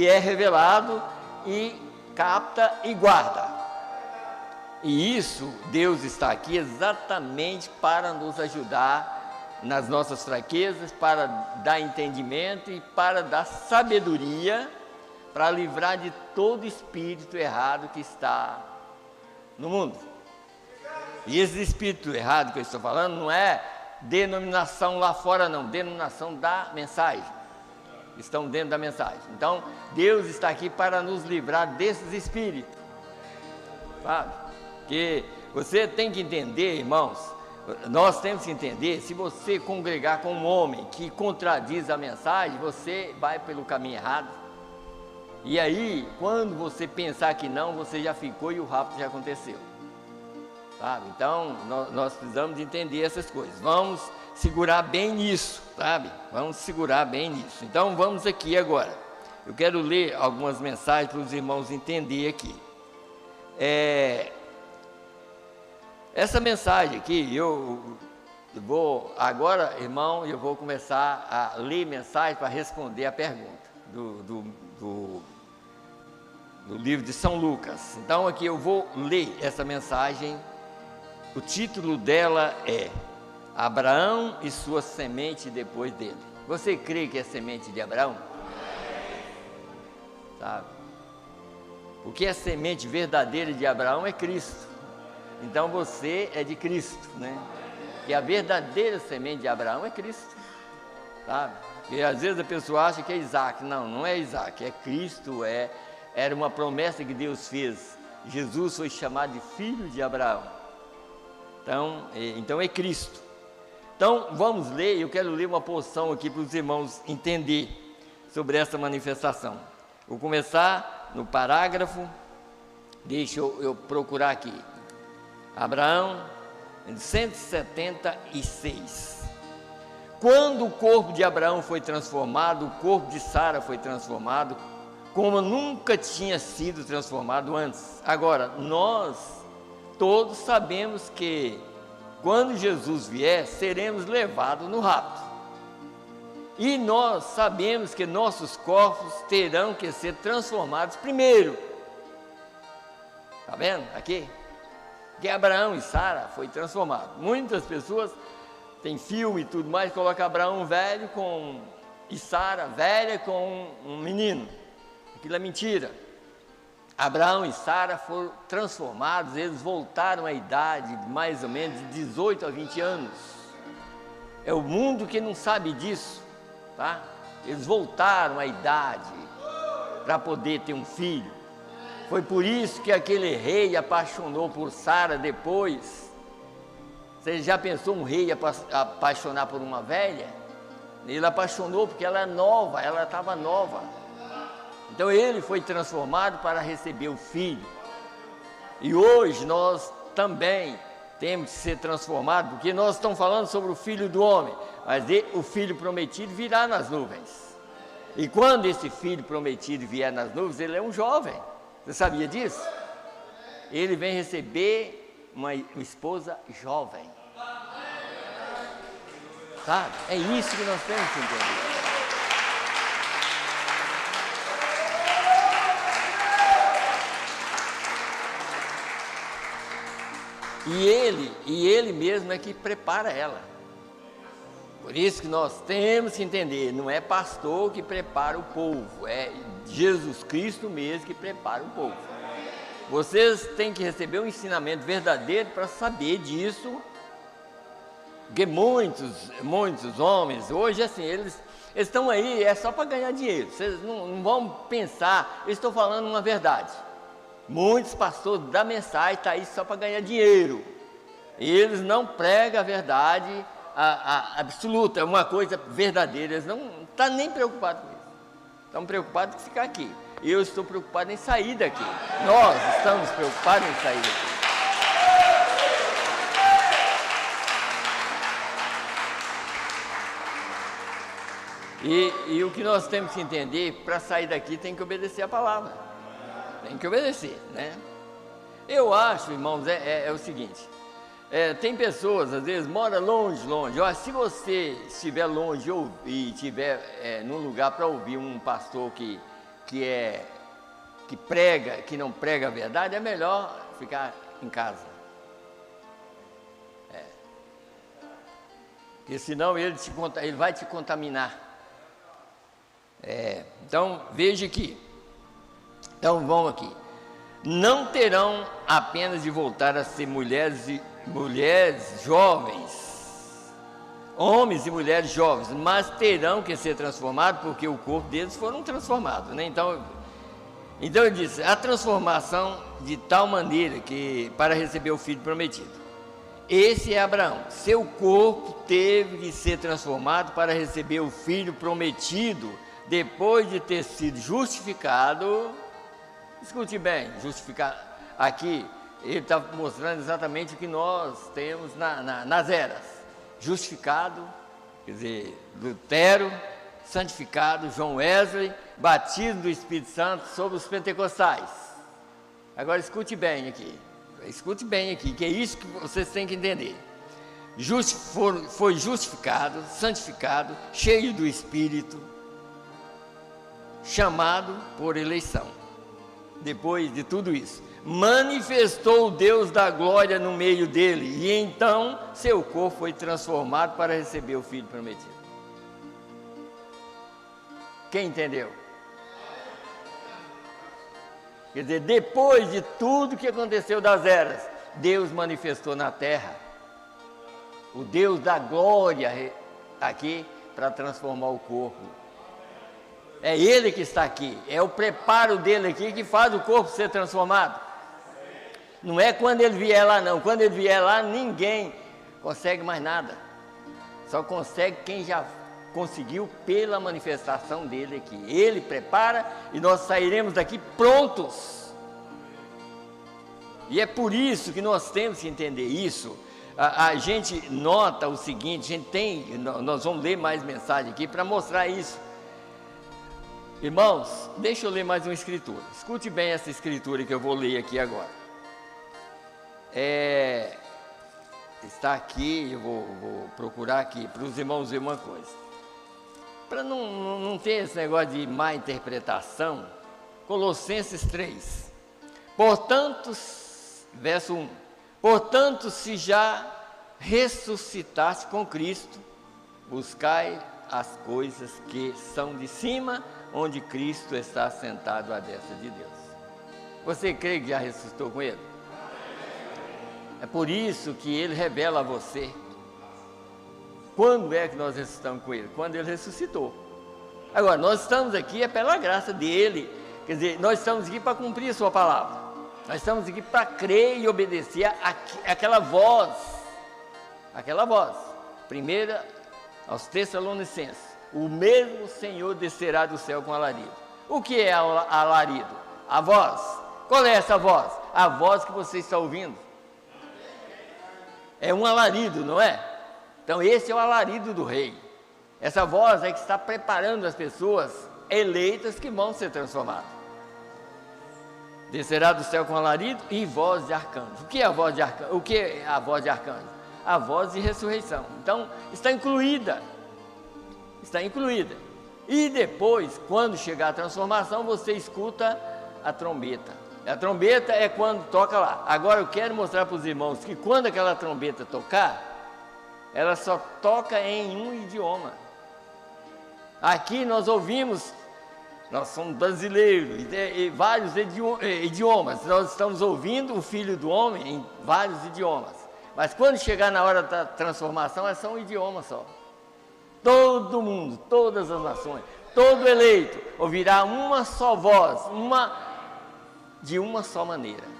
é revelado e capta e guarda. E isso, Deus está aqui exatamente para nos ajudar nas nossas fraquezas, para dar entendimento e para dar sabedoria, para livrar de todo espírito errado que está no mundo. E esse espírito errado que eu estou falando não é denominação lá fora não, denominação da mensagem. Estão dentro da mensagem. Então, Deus está aqui para nos livrar desses espíritos. Sabe? Porque você tem que entender, irmãos, nós temos que entender, se você congregar com um homem que contradiz a mensagem, você vai pelo caminho errado. E aí, quando você pensar que não, você já ficou e o rapto já aconteceu. Sabe? Então, nós precisamos de entender essas coisas. Vamos segurar bem nisso, sabe? Vamos segurar bem nisso. Então, vamos aqui agora. Eu quero ler algumas mensagens para os irmãos entenderem aqui. Essa mensagem aqui, eu vou, agora, irmão, eu vou começar a ler mensagem para responder a pergunta do livro de São Lucas. Então, aqui eu vou ler essa mensagem. O título dela é Abraão e sua semente depois dele. Você crê que é semente de Abraão? Sabe? Porque a semente verdadeira de Abraão é Cristo. Então você é de Cristo, né? E a verdadeira semente de Abraão é Cristo. Sabe? Porque às vezes a pessoa acha que é Isaac. Não, não é Isaac, é Cristo. Era uma promessa que Deus fez. Jesus foi chamado de filho de Abraão. Então é Cristo. Então vamos ler, eu quero ler uma porção aqui para os irmãos entender sobre essa manifestação. Vou começar no parágrafo, deixa eu procurar aqui. Abraão, 176. Quando o corpo de Abraão foi transformado, o corpo de Sara foi transformado, como nunca tinha sido transformado antes. Agora, nós todos sabemos que quando Jesus vier, seremos levados no rapto. E nós sabemos que nossos corpos terão que ser transformados primeiro. Está vendo aqui? Que Abraão e Sara foi transformado. Muitas pessoas têm filme e tudo mais, colocam Abraão velho e Sara velha com um menino. Aquilo é mentira. Abraão e Sara foram transformados, eles voltaram à idade mais ou menos de 18 a 20 anos. É o mundo que não sabe disso, tá? Eles voltaram à idade para poder ter um filho. Foi por isso que aquele rei apaixonou por Sara depois. Você já pensou um rei apaixonar por uma velha? Ele apaixonou porque ela é nova, ela estava nova. Então ele foi transformado para receber o filho. E hoje nós também temos que ser transformados, porque nós estamos falando sobre o filho do homem, mas o filho prometido virá nas nuvens. E quando esse filho prometido vier nas nuvens, ele é um jovem. Você sabia disso? Ele vem receber uma esposa jovem. Sabe? É isso que nós temos que entender. E ele mesmo é que prepara ela. Por isso que nós temos que entender, não é pastor que prepara o povo, é Jesus Cristo mesmo que prepara o povo. Vocês têm que receber um ensinamento verdadeiro para saber disso, porque muitos homens, hoje assim, eles estão aí, é só para ganhar dinheiro, vocês não vão pensar, eu estou falando uma verdade. Muitos pastores da mensagem estão aí só para ganhar dinheiro, eles não pregam a verdade absoluta, uma coisa verdadeira, eles não estão nem preocupados com isso, estão preocupados em ficar aqui. Eu estou preocupado em sair daqui, nós estamos preocupados em sair daqui. E o que nós temos que entender, para sair daqui tem que obedecer a palavra, tem que obedecer, né? Eu acho, irmãos, é o seguinte, tem pessoas, às vezes, moram longe, olha, se você estiver longe e estiver num lugar para ouvir um pastor que prega, que não prega a verdade, é melhor ficar em casa. Porque senão ele vai te contaminar. Então, veja aqui. Então, vamos aqui. Não terão apenas de voltar a ser mulheres jovens, homens e mulheres jovens, mas terão que ser transformados, porque o corpo deles foram transformados, né? Então ele diz, a transformação de tal maneira que para receber o filho prometido. Esse é Abraão, seu corpo teve que ser transformado para receber o filho prometido, depois de ter sido justificado. Escute bem, justificado, aqui ele está mostrando exatamente o que nós temos nas eras, justificado, quer dizer, Lutero, santificado, João Wesley, batismo do Espírito Santo sobre os pentecostais. Agora escute bem aqui, que é isso que vocês têm que entender. Foi justificado, santificado, cheio do Espírito, chamado por eleição. Depois de tudo isso, manifestou o Deus da glória no meio dele, e então seu corpo foi transformado para receber o Filho prometido. Quem entendeu? Quer dizer, depois de tudo que aconteceu das eras, Deus manifestou na terra, o Deus da glória aqui, para transformar o corpo. É Ele que está aqui, é o preparo dele aqui que faz o corpo ser transformado. Não é quando ele vier lá não, quando ele vier lá ninguém consegue mais nada, só consegue quem já conseguiu pela manifestação dele aqui. Ele prepara e nós sairemos daqui prontos. E é por isso que nós temos que entender isso. A gente nota o seguinte, nós vamos ler mais mensagem aqui para mostrar isso. Irmãos, deixa eu ler mais uma escritura. Escute bem essa escritura que eu vou ler aqui agora. Está aqui, eu vou procurar aqui para os irmãos ver uma coisa. Para não ter esse negócio de má interpretação, Colossenses 3. Portanto, verso 1. Portanto, se já ressuscitaste com Cristo, buscai as coisas que são de cima, onde Cristo está sentado à destra de Deus. Você crê que já ressuscitou com Ele? É por isso que Ele revela a você. Quando é que nós ressuscitamos com Ele? Quando Ele ressuscitou. Agora, nós estamos aqui pela graça dEle. Quer dizer, nós estamos aqui para cumprir a sua palavra. Nós estamos aqui para crer e obedecer aquela voz. Aquela voz. Primeira aos Tessalonicenses. O mesmo Senhor descerá do céu com alarido. O que é alarido? A voz. Qual é essa voz? A voz que você está ouvindo. É um alarido, não é? Então esse é o alarido do rei. Essa voz é que está preparando as pessoas eleitas que vão ser transformadas. Descerá do céu com alarido e voz de arcanjo. O que é a voz de arcanjo? O que é a voz de arcanjo? A voz de ressurreição. Então está incluída. Está incluída. E depois, quando chegar a transformação, você escuta a trombeta. A trombeta é quando toca lá. Agora eu quero mostrar para os irmãos que quando aquela trombeta tocar, ela só toca em um idioma. Aqui nós ouvimos, nós somos brasileiros, e vários idiomas, nós estamos ouvindo o Filho do Homem em vários idiomas, mas quando chegar na hora da transformação, é só um idioma só. Todo mundo, todas as nações, todo eleito, ouvirá uma só voz, de uma só maneira.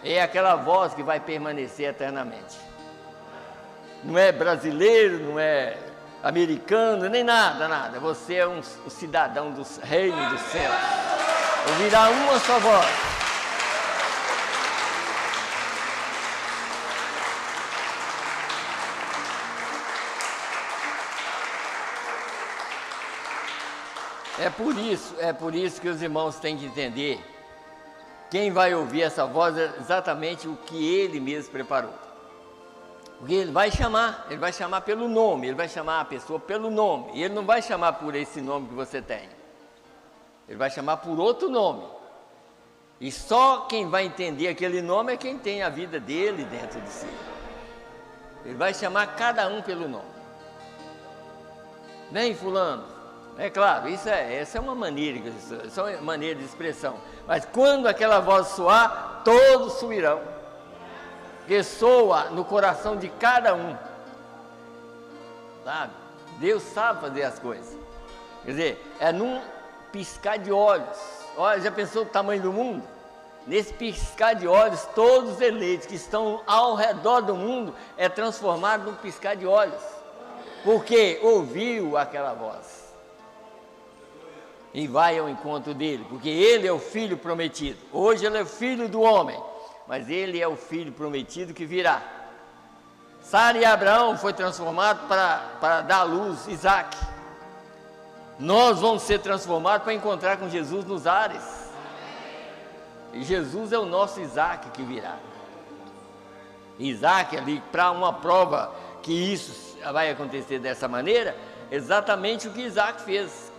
É aquela voz que vai permanecer eternamente. Não é brasileiro, não é americano, nem nada. Você é um cidadão do reino dos céus. Ouvirá uma só voz. É por isso que os irmãos têm que entender. Quem vai ouvir essa voz é exatamente o que ele mesmo preparou. Porque ele vai chamar pelo nome, ele vai chamar a pessoa pelo nome. E ele não vai chamar por esse nome que você tem. Ele vai chamar por outro nome. E só quem vai entender aquele nome é quem tem a vida dele dentro de si. Ele vai chamar cada um pelo nome. Vem fulano. É claro, essa é uma maneira de expressão. Mas quando aquela voz soar, todos subirão. Que soa no coração de cada um. Sabe? Deus sabe fazer as coisas. Quer dizer, é num piscar de olhos. Olha, já pensou o tamanho do mundo? Nesse piscar de olhos, todos os eleitos que estão ao redor do mundo é transformado num piscar de olhos. Porque ouviu aquela voz. E vai ao encontro dele, porque ele é o filho prometido. Hoje ele é o filho do homem, mas ele é o filho prometido que virá. Sara e Abraão foi transformado para dar à luz Isaac. Nós vamos ser transformados para encontrar com Jesus nos ares. E Jesus é o nosso Isaac que virá. Isaac ali, para uma prova que isso vai acontecer dessa maneira, exatamente o que Isaac fez.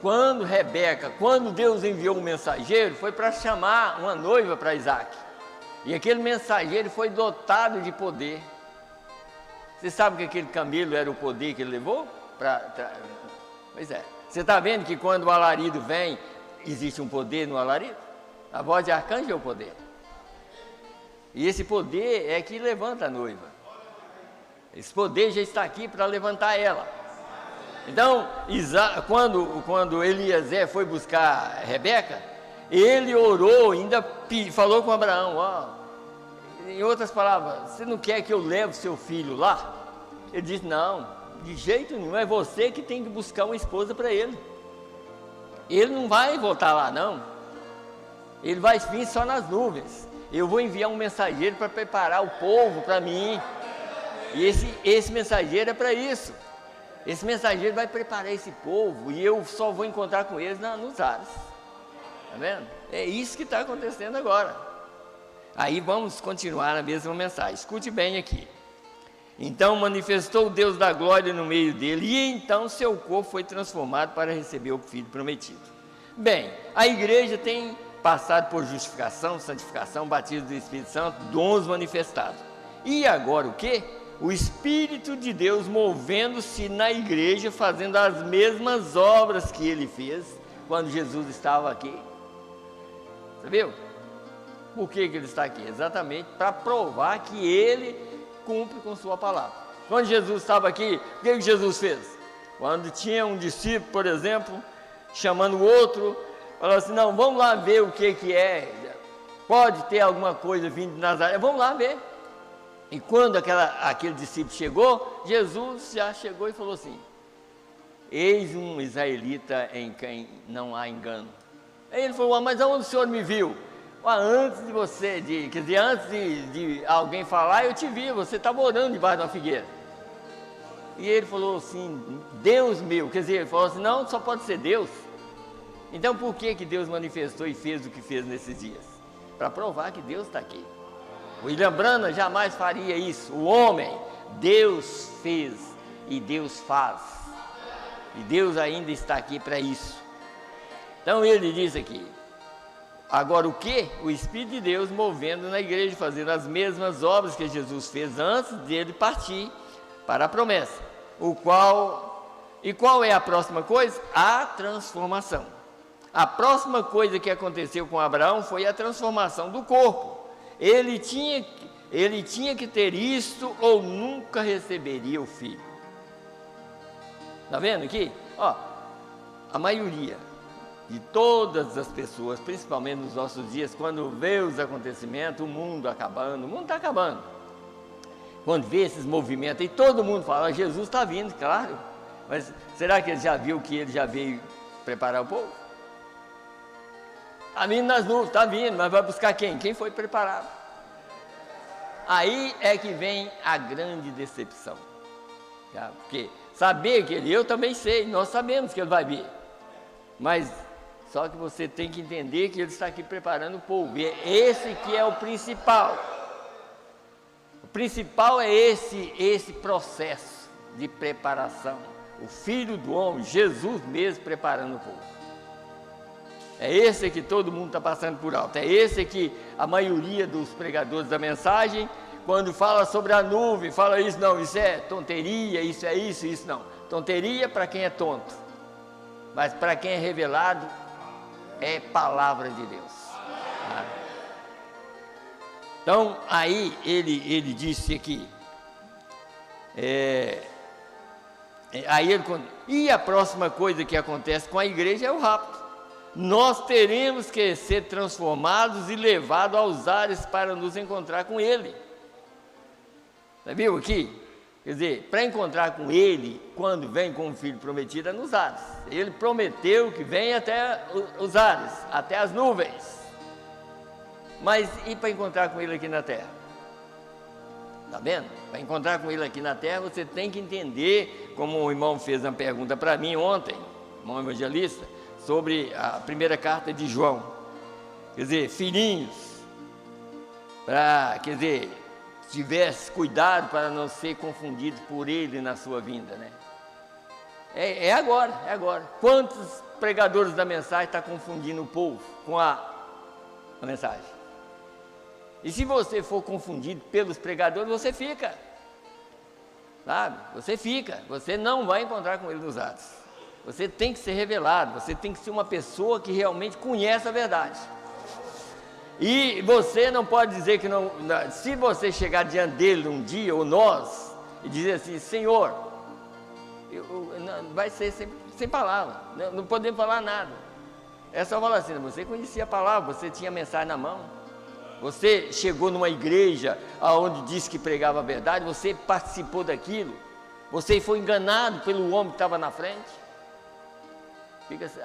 Quando Deus enviou um mensageiro, foi para chamar uma noiva para Isaac. E aquele mensageiro foi dotado de poder. Você sabe que aquele camelo era o poder que ele levou? Pois é. Você está vendo que quando o alarido vem, existe um poder no alarido? A voz de arcanjo é o poder. E esse poder é que levanta a noiva. Esse poder já está aqui para levantar ela. Então, quando Eliezer foi buscar Rebeca, ele orou, ainda falou com Abraão, em outras palavras, você não quer que eu leve seu filho lá? Ele disse, não, de jeito nenhum, é você que tem que buscar uma esposa para ele. Ele não vai voltar lá, não. Ele vai vir só nas nuvens. Eu vou enviar um mensageiro para preparar o povo para mim. E esse mensageiro é para isso. Esse mensageiro vai preparar esse povo e eu só vou encontrar com eles nos ares. Está vendo? É isso que está acontecendo agora. Aí vamos continuar a mesma mensagem. Escute bem aqui. Então manifestou o Deus da glória no meio dele e então seu corpo foi transformado para receber o Filho prometido. Bem, a igreja tem passado por justificação, santificação, batismo do Espírito Santo, dons manifestados. E agora o quê? O Espírito de Deus movendo-se na igreja, fazendo as mesmas obras que ele fez quando Jesus estava aqui. Você viu? Por que ele está aqui? Exatamente para provar que ele cumpre com sua palavra. Quando Jesus estava aqui, o que Jesus fez? Quando tinha um discípulo, por exemplo, chamando o outro, falou assim, não, vamos lá ver o que é, pode ter alguma coisa vindo de Nazaré, vamos lá ver. E quando aquele discípulo chegou, Jesus já chegou e falou assim, eis um israelita em quem não há engano. Aí ele falou, mas aonde o senhor me viu? Antes de alguém falar, eu te vi, você estava orando debaixo de uma figueira. E ele falou assim, Deus meu, quer dizer, ele falou assim, não, só pode ser Deus. Então por que Deus manifestou e fez o que fez nesses dias? Para provar que Deus está aqui. William Branham jamais faria isso. O homem, Deus fez e Deus faz. E Deus ainda está aqui para isso. Então ele diz aqui, agora o que? O Espírito de Deus movendo na igreja, fazendo as mesmas obras que Jesus fez antes dele partir, para a promessa, qual é a próxima coisa? A transformação. A próxima coisa que aconteceu com Abraão foi a transformação do corpo. Ele tinha que ter isto ou nunca receberia o filho. Está vendo aqui? Ó, a maioria de todas as pessoas, principalmente nos nossos dias, quando vê os acontecimentos, o mundo está acabando. Quando vê esses movimentos, e todo mundo fala, Jesus está vindo, claro. Mas será que ele já viu que ele já veio preparar o povo? Está vindo nas nuvens, está vindo, mas vai buscar quem? Quem foi preparado? Aí é que vem a grande decepção. Tá? Porque saber que eu também sei, nós sabemos que ele vai vir. Mas só que você tem que entender que ele está aqui preparando o povo. E esse que é o principal. O principal é esse processo de preparação. O Filho do Homem, Jesus mesmo, preparando o povo. É esse que todo mundo está passando por alto. É esse que a maioria dos pregadores da mensagem, quando fala sobre a nuvem, fala isso, não, isso é tonteria, isso é isso não. Tonteria para quem é tonto. Mas para quem é revelado, é palavra de Deus. Então, aí ele disse aqui, e a próxima coisa que acontece com a igreja é o rapto. Nós teremos que ser transformados e levados aos ares para nos encontrar com Ele. Você viu aqui? Quer dizer, para encontrar com Ele, quando vem com o Filho prometido, é nos ares. Ele prometeu que vem até os ares, até as nuvens. Mas e para encontrar com Ele aqui na terra? Está vendo? Para encontrar com Ele aqui na terra, você tem que entender, como o irmão fez uma pergunta para mim ontem, irmão evangelista, sobre a primeira carta de João. Quer dizer, filhinhos, tivesse cuidado para não ser confundido por ele na sua vinda, né? É agora. Quantos pregadores da mensagem estão confundindo o povo com a mensagem? E se você for confundido pelos pregadores, você fica, sabe? Você não vai encontrar com ele nos atos. Você tem que ser revelado, você tem que ser uma pessoa que realmente conhece a verdade. E você não pode dizer que não. Se você chegar diante dele um dia, ou nós, e dizer assim, Senhor, vai ser sem palavra, não podemos falar nada. É só falar assim, você conhecia a palavra, você tinha a mensagem na mão, você chegou numa igreja onde disse que pregava a verdade, você participou daquilo, você foi enganado pelo homem que estava na frente.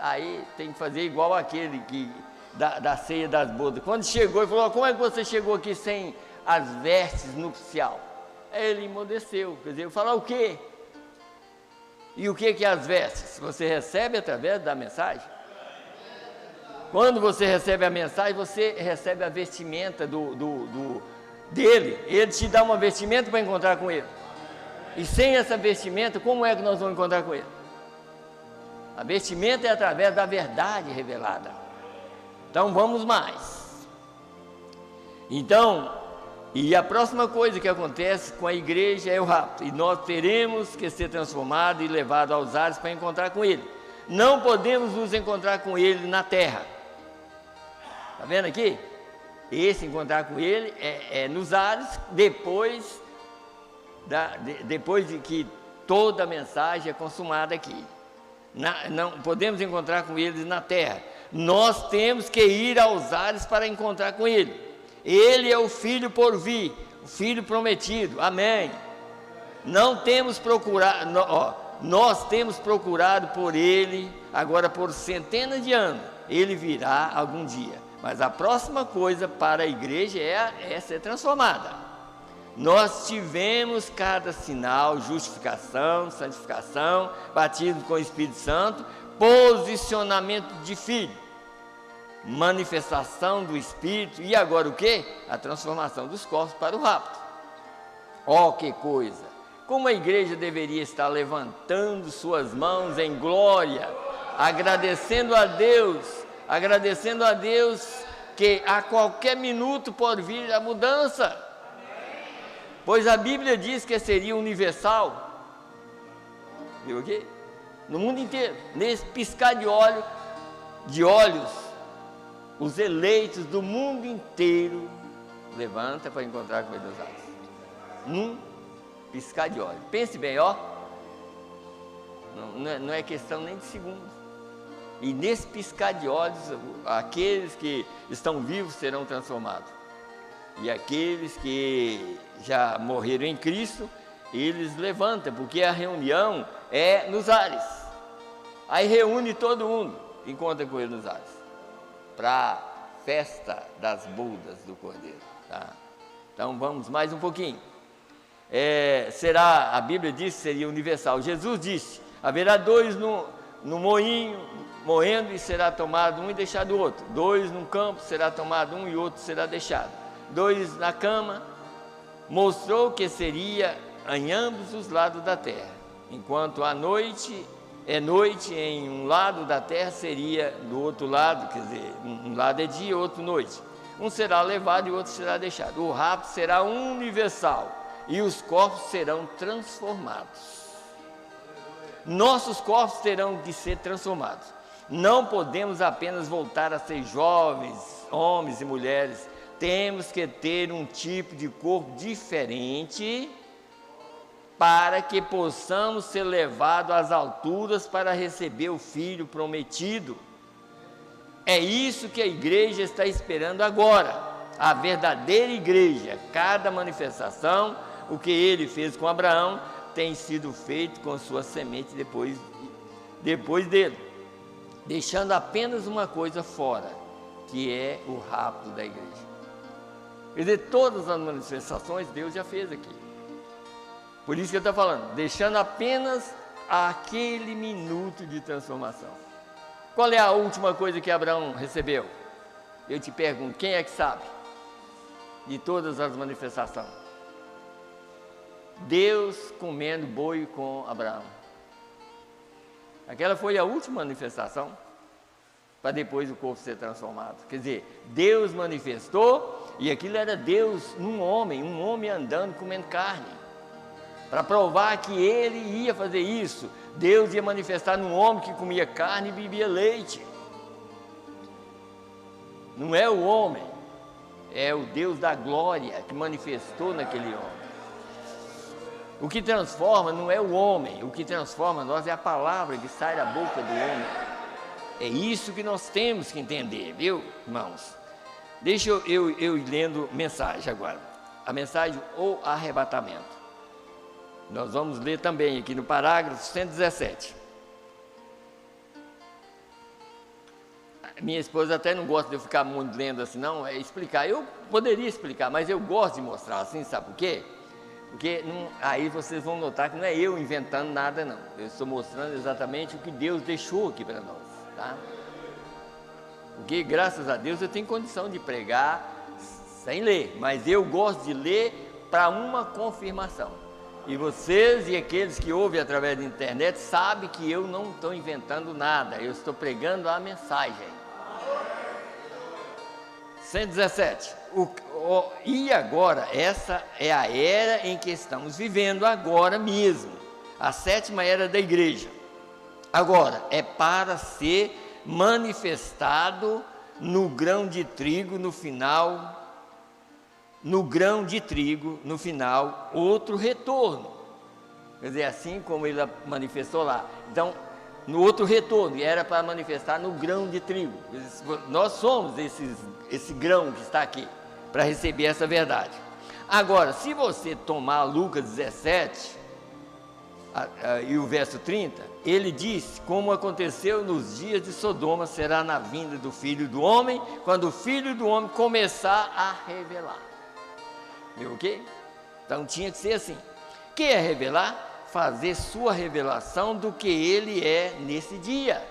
Aí tem que fazer igual aquele da ceia das bodas. Quando chegou, ele falou, como é que você chegou aqui sem as vestes nupcial? Aí ele emudeceu, quer dizer, eu falar o quê? E o que é as vestes? Você recebe através da mensagem? Quando você recebe a mensagem, você recebe a vestimenta dele. Ele te dá uma vestimenta para encontrar com ele. E sem essa vestimenta, como é que nós vamos encontrar com ele? A vestimenta é através da verdade revelada. Então vamos mais. Então, e a próxima coisa que acontece com a igreja é o rapto. E nós teremos que ser transformados e levados aos ares para encontrar com Ele. Não podemos nos encontrar com Ele na terra. Está vendo aqui? Esse encontrar com Ele é nos ares, depois de que toda a mensagem é consumada aqui. Não podemos encontrar com Ele na terra. Nós temos que ir aos ares para encontrar com Ele. Ele é o Filho por vir, o Filho prometido, amém. Nós temos procurado por Ele, agora por centenas de anos. Ele virá algum dia, mas a próxima coisa para a igreja é ser transformada. Nós tivemos cada sinal, justificação, santificação, batismo com o Espírito Santo, posicionamento de filho, manifestação do Espírito, e agora o que? A transformação dos corpos para o rapto. Oh, que coisa! Como a igreja deveria estar levantando suas mãos em glória, agradecendo a Deus que a qualquer minuto pode vir a mudança. Pois a Bíblia diz que seria universal, viu aqui? No mundo inteiro, nesse piscar de olhos, os eleitos do mundo inteiro levanta para encontrar com ele dos ares. Piscar de olhos. Pense bem, ó. Não é questão nem de segundos. E nesse piscar de olhos, aqueles que estão vivos serão transformados. E aqueles que já morreram em Cristo, eles levantam, porque a reunião é nos ares. Aí reúne todo mundo, encontra com ele nos ares, para a festa das bodas do Cordeiro. Tá? Então vamos mais um pouquinho. A Bíblia diz que seria universal. Jesus disse: haverá dois no moinho, moendo, e será tomado um e deixado o outro. Dois num campo, será tomado um e outro será deixado. Dois na cama. Mostrou que seria em ambos os lados da terra. Enquanto a noite é noite em um lado da terra, seria do outro lado, quer dizer, um lado é dia, outro noite. Um será levado e outro será deixado. O rapto será universal e os corpos serão transformados. Nossos corpos terão de ser transformados. Não podemos apenas voltar a ser jovens, homens e mulheres. Temos que ter um tipo de corpo diferente para que possamos ser levados às alturas para receber o Filho prometido. É isso que a igreja está esperando agora. A verdadeira igreja. Cada manifestação, o que ele fez com Abraão, tem sido feito com sua semente depois dele, deixando apenas uma coisa fora, que é o rapto da igreja. Quer dizer, todas as manifestações Deus já fez aqui. Por isso que eu estou falando, deixando apenas aquele minuto de transformação. Qual é a última coisa que Abraão recebeu? Eu te pergunto, quem é que sabe? De todas as manifestações. Deus comendo boi com Abraão. Aquela foi a última manifestação, para depois o corpo ser transformado. Quer dizer, Deus manifestou, e aquilo era Deus num homem, um homem andando, comendo carne. Para provar que ele ia fazer isso, Deus ia manifestar num homem que comia carne e bebia leite. Não é o homem, é o Deus da glória que manifestou naquele homem. O que transforma não é o homem, o que transforma nós é a palavra que sai da boca do homem. É isso que nós temos que entender, viu, irmãos? Deixa eu ir lendo mensagem agora. A mensagem, o arrebatamento. Nós vamos ler também aqui no parágrafo 117. Minha esposa até não gosta de eu ficar muito lendo assim, não, é explicar. Eu poderia explicar, mas eu gosto de mostrar assim, sabe por quê? Porque aí vocês vão notar que não é eu inventando nada, não. Eu estou mostrando exatamente o que Deus deixou aqui para nós, tá? Porque, graças a Deus, eu tenho condição de pregar sem ler, mas eu gosto de ler para uma confirmação. E vocês e aqueles que ouvem através da internet sabem que eu não estou inventando nada, eu estou pregando a mensagem. 117. E agora, essa é a era em que estamos vivendo agora mesmo, a 7ª era da igreja. Agora, é para ser manifestado no grão de trigo no final, outro retorno. Quer dizer, assim como ele manifestou lá. Então, no outro retorno, e era para manifestar no grão de trigo. Nós somos esse grão que está aqui, para receber essa verdade. Agora, se você tomar Lucas 17, e o verso 30, ele diz: como aconteceu nos dias de Sodoma, será na vinda do Filho do Homem, quando o Filho do Homem começar a revelar. Viu o quê? Então tinha que ser assim. O que é revelar? Fazer sua revelação do que ele é nesse dia.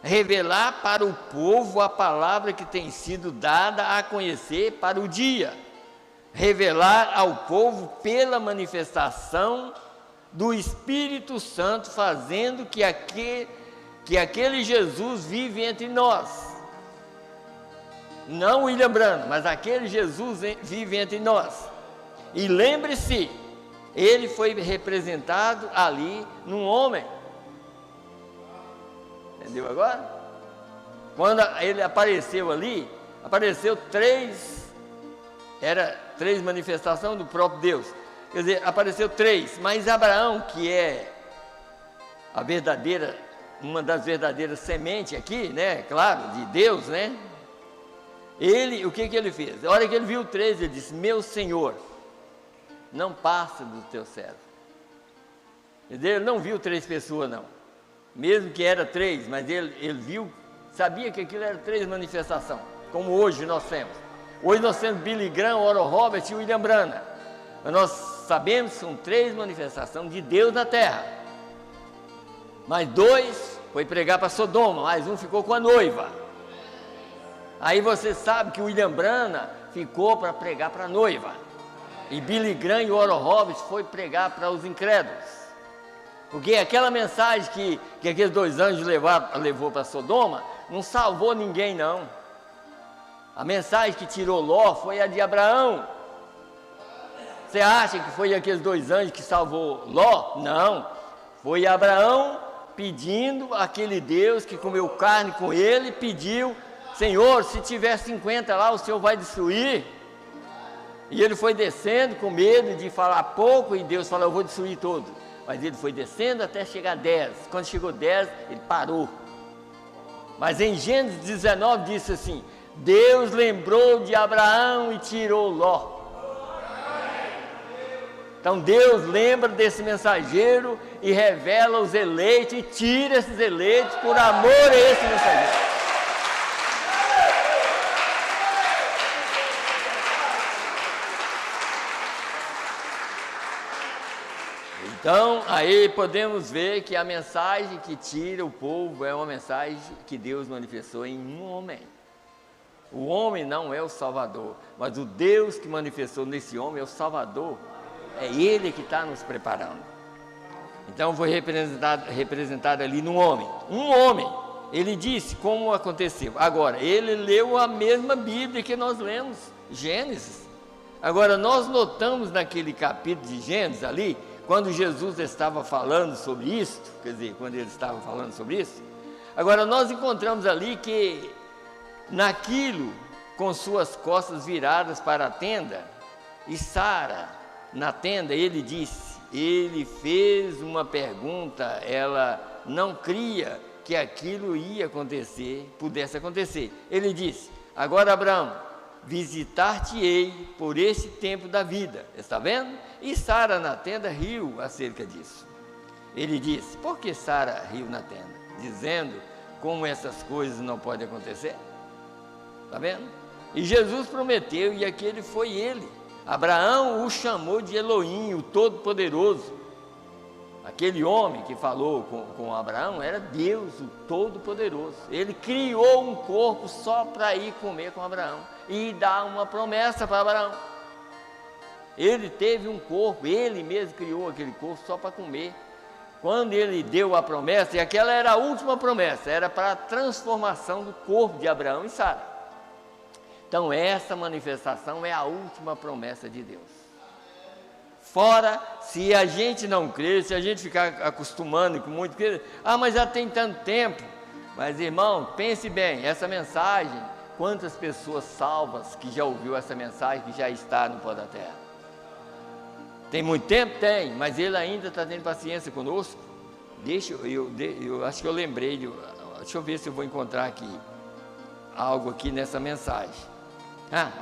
Revelar para o povo a palavra que tem sido dada a conhecer para o dia. Revelar ao povo pela manifestação do Espírito Santo, fazendo que aquele Jesus vive entre nós. Não William Branham, mas aquele Jesus vive entre nós. E lembre-se, ele foi representado ali num homem. Entendeu agora? Quando ele apareceu ali, apareceu três manifestações do próprio Deus. Quer dizer, apareceu três, mas Abraão, que é a verdadeira, uma das verdadeiras sementes aqui, né, claro, de Deus, né, ele, o que ele fez? A hora que ele viu três, ele disse: meu Senhor, não passa do teu servo. Quer dizer, ele não viu três pessoas, não, mesmo que era três, mas ele viu, sabia que aquilo era três manifestações, como hoje nós temos. Hoje nós temos Billy Graham, Oral Roberts e William Branham, mas nós sabemos que são três manifestações de Deus na terra. Mas dois foi pregar para Sodoma, mais um ficou com a noiva. Aí você sabe que William Branham ficou para pregar para a noiva, e Billy Graham e Oral Roberts foi pregar para os incrédulos, porque aquela mensagem que aqueles dois anjos levou para Sodoma não salvou ninguém, não. A mensagem que tirou Ló foi a de Abraão. Você acha que foi aqueles dois anjos que salvou Ló? Não, foi Abraão pedindo aquele Deus que comeu carne com ele, pediu: Senhor, se tiver 50 lá, o Senhor vai destruir? E ele foi descendo com medo de falar pouco, e Deus falou: eu vou destruir todo. Mas ele foi descendo até chegar a 10. Quando chegou 10, ele parou. Mas em Gênesis 19 disse assim: Deus lembrou de Abraão e tirou Ló. Então Deus lembra desse mensageiro e revela os eleitos e tira esses eleitos por amor a esse mensageiro. Então, aí podemos ver que a mensagem que tira o povo é uma mensagem que Deus manifestou em um homem. O homem não é o Salvador, mas o Deus que manifestou nesse homem é o Salvador. É Ele que está nos preparando. Então foi representado ali num homem. Um homem. Ele disse como aconteceu. Agora, ele leu a mesma Bíblia que nós lemos, Gênesis. Agora, nós notamos naquele capítulo de Gênesis ali, quando Jesus estava falando sobre isso, quer dizer, quando ele estava falando sobre isso, agora nós encontramos ali que naquilo, com suas costas viradas para a tenda, e Sara na tenda, ele fez uma pergunta, ela não cria que aquilo ia acontecer, pudesse acontecer. Ele disse: agora Abraão, visitar-te-ei por esse tempo da vida, está vendo? E Sara na tenda riu acerca disso. Ele disse: por que Sara riu na tenda? Dizendo como essas coisas não podem acontecer. Está vendo? E Jesus prometeu, e aquele foi ele. Abraão o chamou de Elohim, o Todo-Poderoso. Aquele homem que falou com Abraão era Deus, o Todo-Poderoso. Ele criou um corpo só para ir comer com Abraão e dar uma promessa para Abraão. Ele teve um corpo, ele mesmo criou aquele corpo só para comer. Quando ele deu a promessa, e aquela era a última promessa, era para a transformação do corpo de Abraão e Sara. Então essa manifestação é a última promessa de Deus. Fora, se a gente não crer, se a gente ficar acostumando com muito, mas já tem tanto tempo. Mas irmão, pense bem, essa mensagem, quantas pessoas salvas que já ouviu essa mensagem, que já está no pó da terra? Tem muito tempo? Tem, mas ele ainda está tendo paciência conosco. Eu acho que eu lembrei, deixa eu ver se eu vou encontrar aqui, algo aqui nessa mensagem.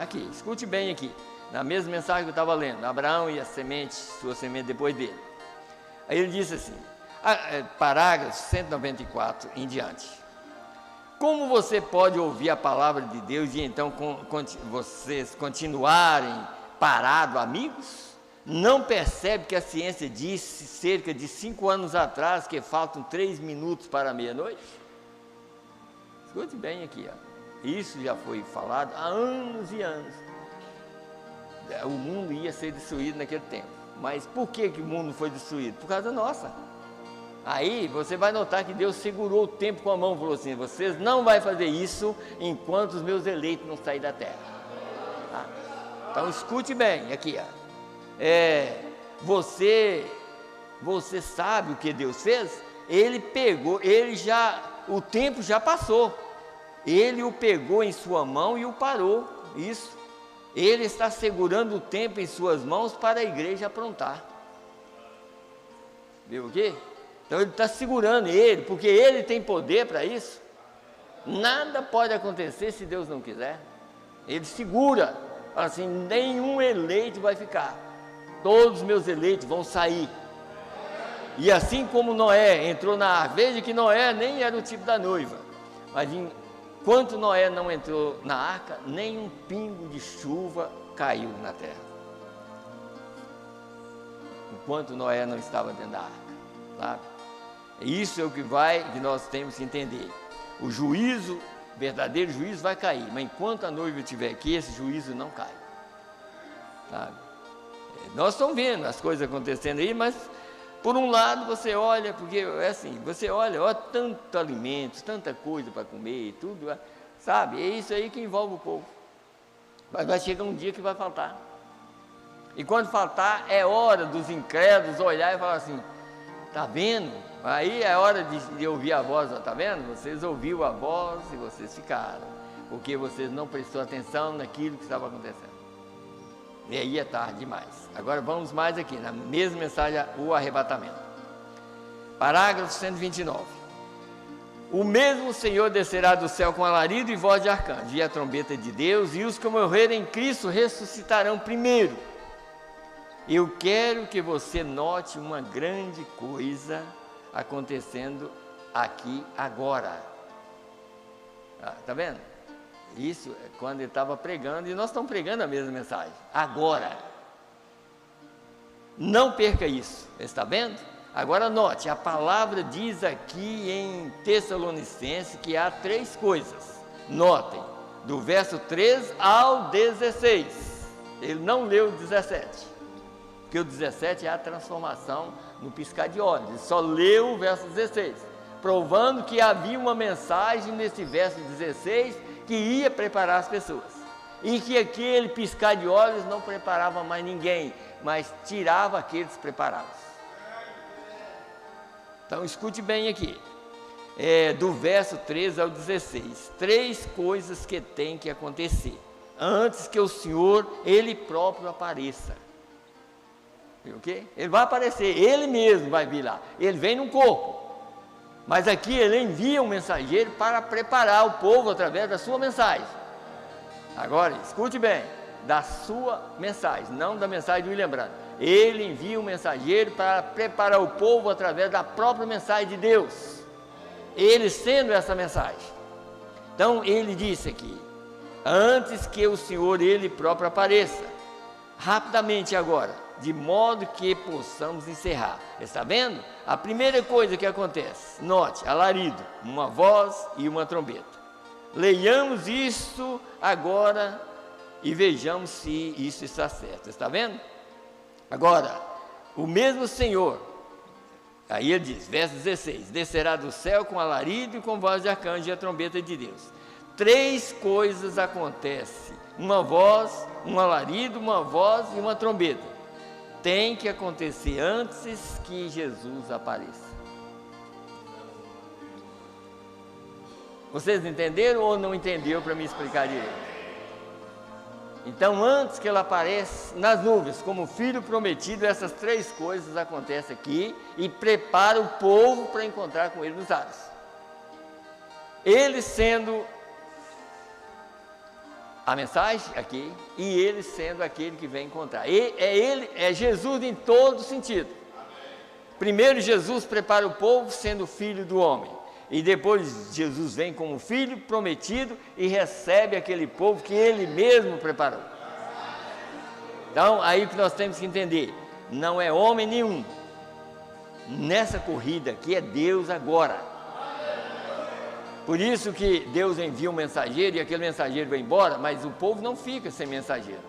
Aqui, escute bem aqui, na mesma mensagem que eu estava lendo, Abraão e a semente, sua semente depois dele. Aí ele disse assim, parágrafo 194 em diante: como você pode ouvir a palavra de Deus e então vocês continuarem parados, amigos? Não percebe que a ciência disse cerca de 5 anos atrás que faltam 3 minutos para a meia-noite? Escute bem aqui, Isso já foi falado há anos e anos. O mundo ia ser destruído naquele tempo. Mas por que o mundo foi destruído? Por causa nossa. Aí você vai notar que Deus segurou o tempo com a mão e falou assim: vocês não vão fazer isso enquanto os meus eleitos não saírem da terra. Então escute bem aqui. você sabe o que Deus fez? Ele pegou, o tempo já passou, ele o pegou em sua mão e o parou, isso, ele está segurando o tempo em suas mãos para a igreja aprontar, viu o quê? Então ele está segurando ele, porque ele tem poder para isso, nada pode acontecer se Deus não quiser, ele segura, fala assim, nenhum eleito vai ficar, todos os meus eleitos vão sair. E assim como Noé entrou na arca, veja que Noé nem era o tipo da noiva, mas enquanto Noé não entrou na arca, nem um pingo de chuva caiu na terra. Enquanto Noé não estava dentro da arca, sabe? Isso é o que nós temos que entender. O juízo, verdadeiro juízo vai cair, mas enquanto a noiva estiver aqui, esse juízo não cai, sabe? Nós estamos vendo as coisas acontecendo aí, mas por um lado você olha, porque é assim, você olha tanto alimento, tanta coisa para comer, tudo, sabe, é isso aí que envolve o povo, mas vai chegar um dia que vai faltar, e quando faltar, é hora dos incrédulos olhar e falar assim, está vendo? Aí é hora de ouvir a voz, está vendo? Vocês ouviram a voz e vocês ficaram, porque vocês não prestaram atenção naquilo que estava acontecendo. E aí é tarde demais. Agora vamos mais aqui, na mesma mensagem, o arrebatamento. Parágrafo 129. O mesmo Senhor descerá do céu com alarido e voz de arcanjo, e a trombeta de Deus, e os que morrerem em Cristo ressuscitarão primeiro. Eu quero que você note uma grande coisa acontecendo aqui agora. Está vendo? Isso é quando ele estava pregando, e nós estamos pregando a mesma mensagem, agora. Não perca isso, está vendo? Agora note, a palavra diz aqui em Tessalonicenses que há 3 coisas. Notem, do verso 3 ao 16. Ele não leu o 17, porque o 17 é a transformação no piscar de olhos. Ele só leu o verso 16, provando que havia uma mensagem nesse verso 16 que ia preparar as pessoas, e que aquele piscar de olhos não preparava mais ninguém, mas tirava aqueles preparados. Então escute bem aqui, do verso 13 ao 16, 3 coisas que tem que acontecer, antes que o Senhor, Ele próprio apareça. Viu o quê? Ele vai aparecer, Ele mesmo vai vir lá, Ele vem num corpo, mas aqui Ele envia um mensageiro para preparar o povo através da sua mensagem. Agora, escute bem, da sua mensagem, não da mensagem do William Branham. Ele envia um mensageiro para preparar o povo através da própria mensagem de Deus, ele sendo essa mensagem. Então ele disse aqui, antes que o Senhor Ele próprio apareça, rapidamente agora, de modo que possamos encerrar. Está vendo? A primeira coisa que acontece, note, alarido, uma voz e uma trombeta. Leiamos isso agora e vejamos se isso está certo. Está vendo? Agora, o mesmo Senhor, aí ele diz, verso 16, descerá do céu com alarido e com voz de arcanjo e a trombeta de Deus. 3 coisas acontecem, uma voz, um alarido, uma voz e uma trombeta. Tem que acontecer antes que Jesus apareça. Vocês entenderam ou não entenderam para me explicar direito? Então, antes que ele apareça nas nuvens como filho prometido, essas 3 coisas acontecem aqui e prepara o povo para encontrar com ele nos ares. Ele sendo a mensagem aqui, e ele sendo aquele que vem encontrar. Ele é Jesus em todo sentido. Primeiro Jesus prepara o povo sendo filho do homem, e depois Jesus vem como filho prometido e recebe aquele povo que ele mesmo preparou. Então aí o que nós temos que entender, não é homem nenhum nessa corrida aqui, é Deus agora. Por isso que Deus envia um mensageiro e aquele mensageiro vai embora, mas o povo não fica sem mensageiro.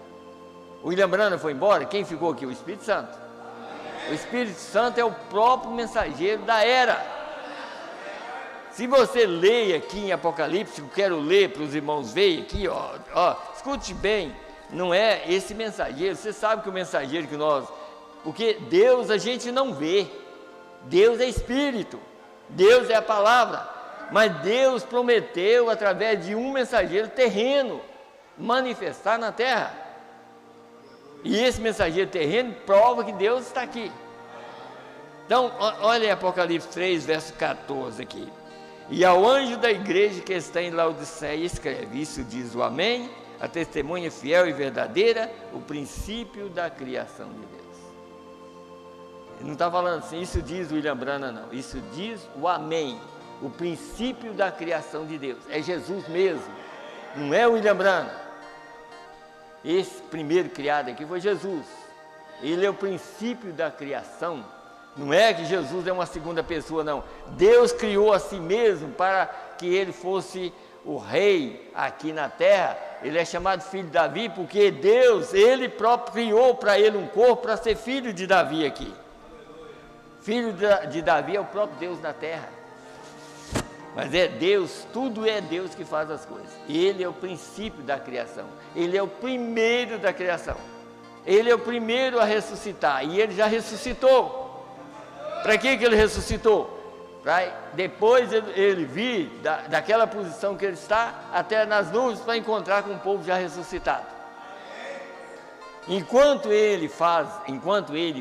O William Branham foi embora, quem ficou aqui? O Espírito Santo. O Espírito Santo é o próprio mensageiro da era. Se você lê aqui em Apocalipse, eu quero ler para os irmãos verem aqui, escute bem, não é esse mensageiro. Você sabe que o mensageiro que nós... Porque Deus a gente não vê. Deus é Espírito. Deus é a palavra. Mas Deus prometeu, através de um mensageiro terreno, manifestar na terra. E esse mensageiro terreno prova que Deus está aqui. Então, olha em Apocalipse 3, verso 14 aqui. E ao anjo da igreja que está em Laodiceia escreve: isso diz o Amém, a testemunha fiel e verdadeira, o princípio da criação de Deus. Ele não está falando assim, isso diz o William Branham, não. Isso diz o Amém, o princípio da criação de Deus. É Jesus mesmo, não é o William Branham. Esse primeiro criado aqui foi Jesus. Ele é o princípio da criação. Não é que Jesus é uma segunda pessoa, não. Deus criou a si mesmo para que ele fosse o rei aqui na terra. Ele é chamado filho de Davi porque Deus, ele próprio criou para ele um corpo para ser filho de Davi aqui. Filho de Davi é o próprio Deus na terra. Mas é Deus, tudo é Deus que faz as coisas. Ele é o princípio da criação. Ele é o primeiro da criação. Ele é o primeiro a ressuscitar. E ele já ressuscitou. Para que ele ressuscitou? Para depois ele vir daquela posição que ele está, até nas nuvens, para encontrar com o povo já ressuscitado. Enquanto ele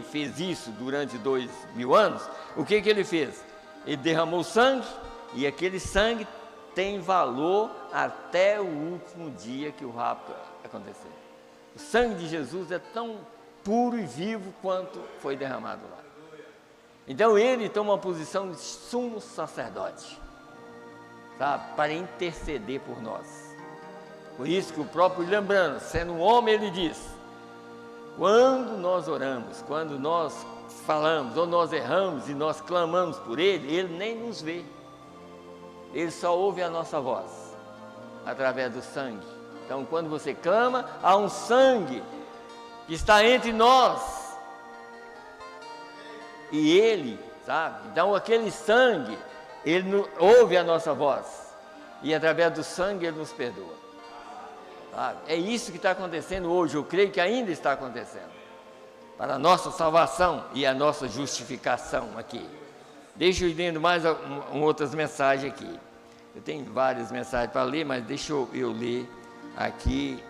fez isso durante 2000 anos, o que ele fez? Ele derramou sangue, e aquele sangue tem valor até o último dia que o rapto acontecer. O sangue de Jesus é tão puro e vivo quanto foi derramado lá. Então ele toma uma posição de sumo sacerdote, sabe, para interceder por nós. Por isso que o próprio William Branham, sendo um homem, ele diz: quando nós oramos, quando nós falamos, ou nós erramos e nós clamamos por ele, ele nem nos vê. Ele só ouve a nossa voz, através do sangue. Então quando você clama, há um sangue que está entre nós. E ele, sabe? Então aquele sangue, ele ouve a nossa voz. E através do sangue ele nos perdoa. Sabe? É isso que está acontecendo hoje. Eu creio que ainda está acontecendo. Para a nossa salvação e a nossa justificação aqui. Deixa eu ir lendo mais outras mensagens aqui. Eu tenho várias mensagens para ler, mas deixa eu ler aqui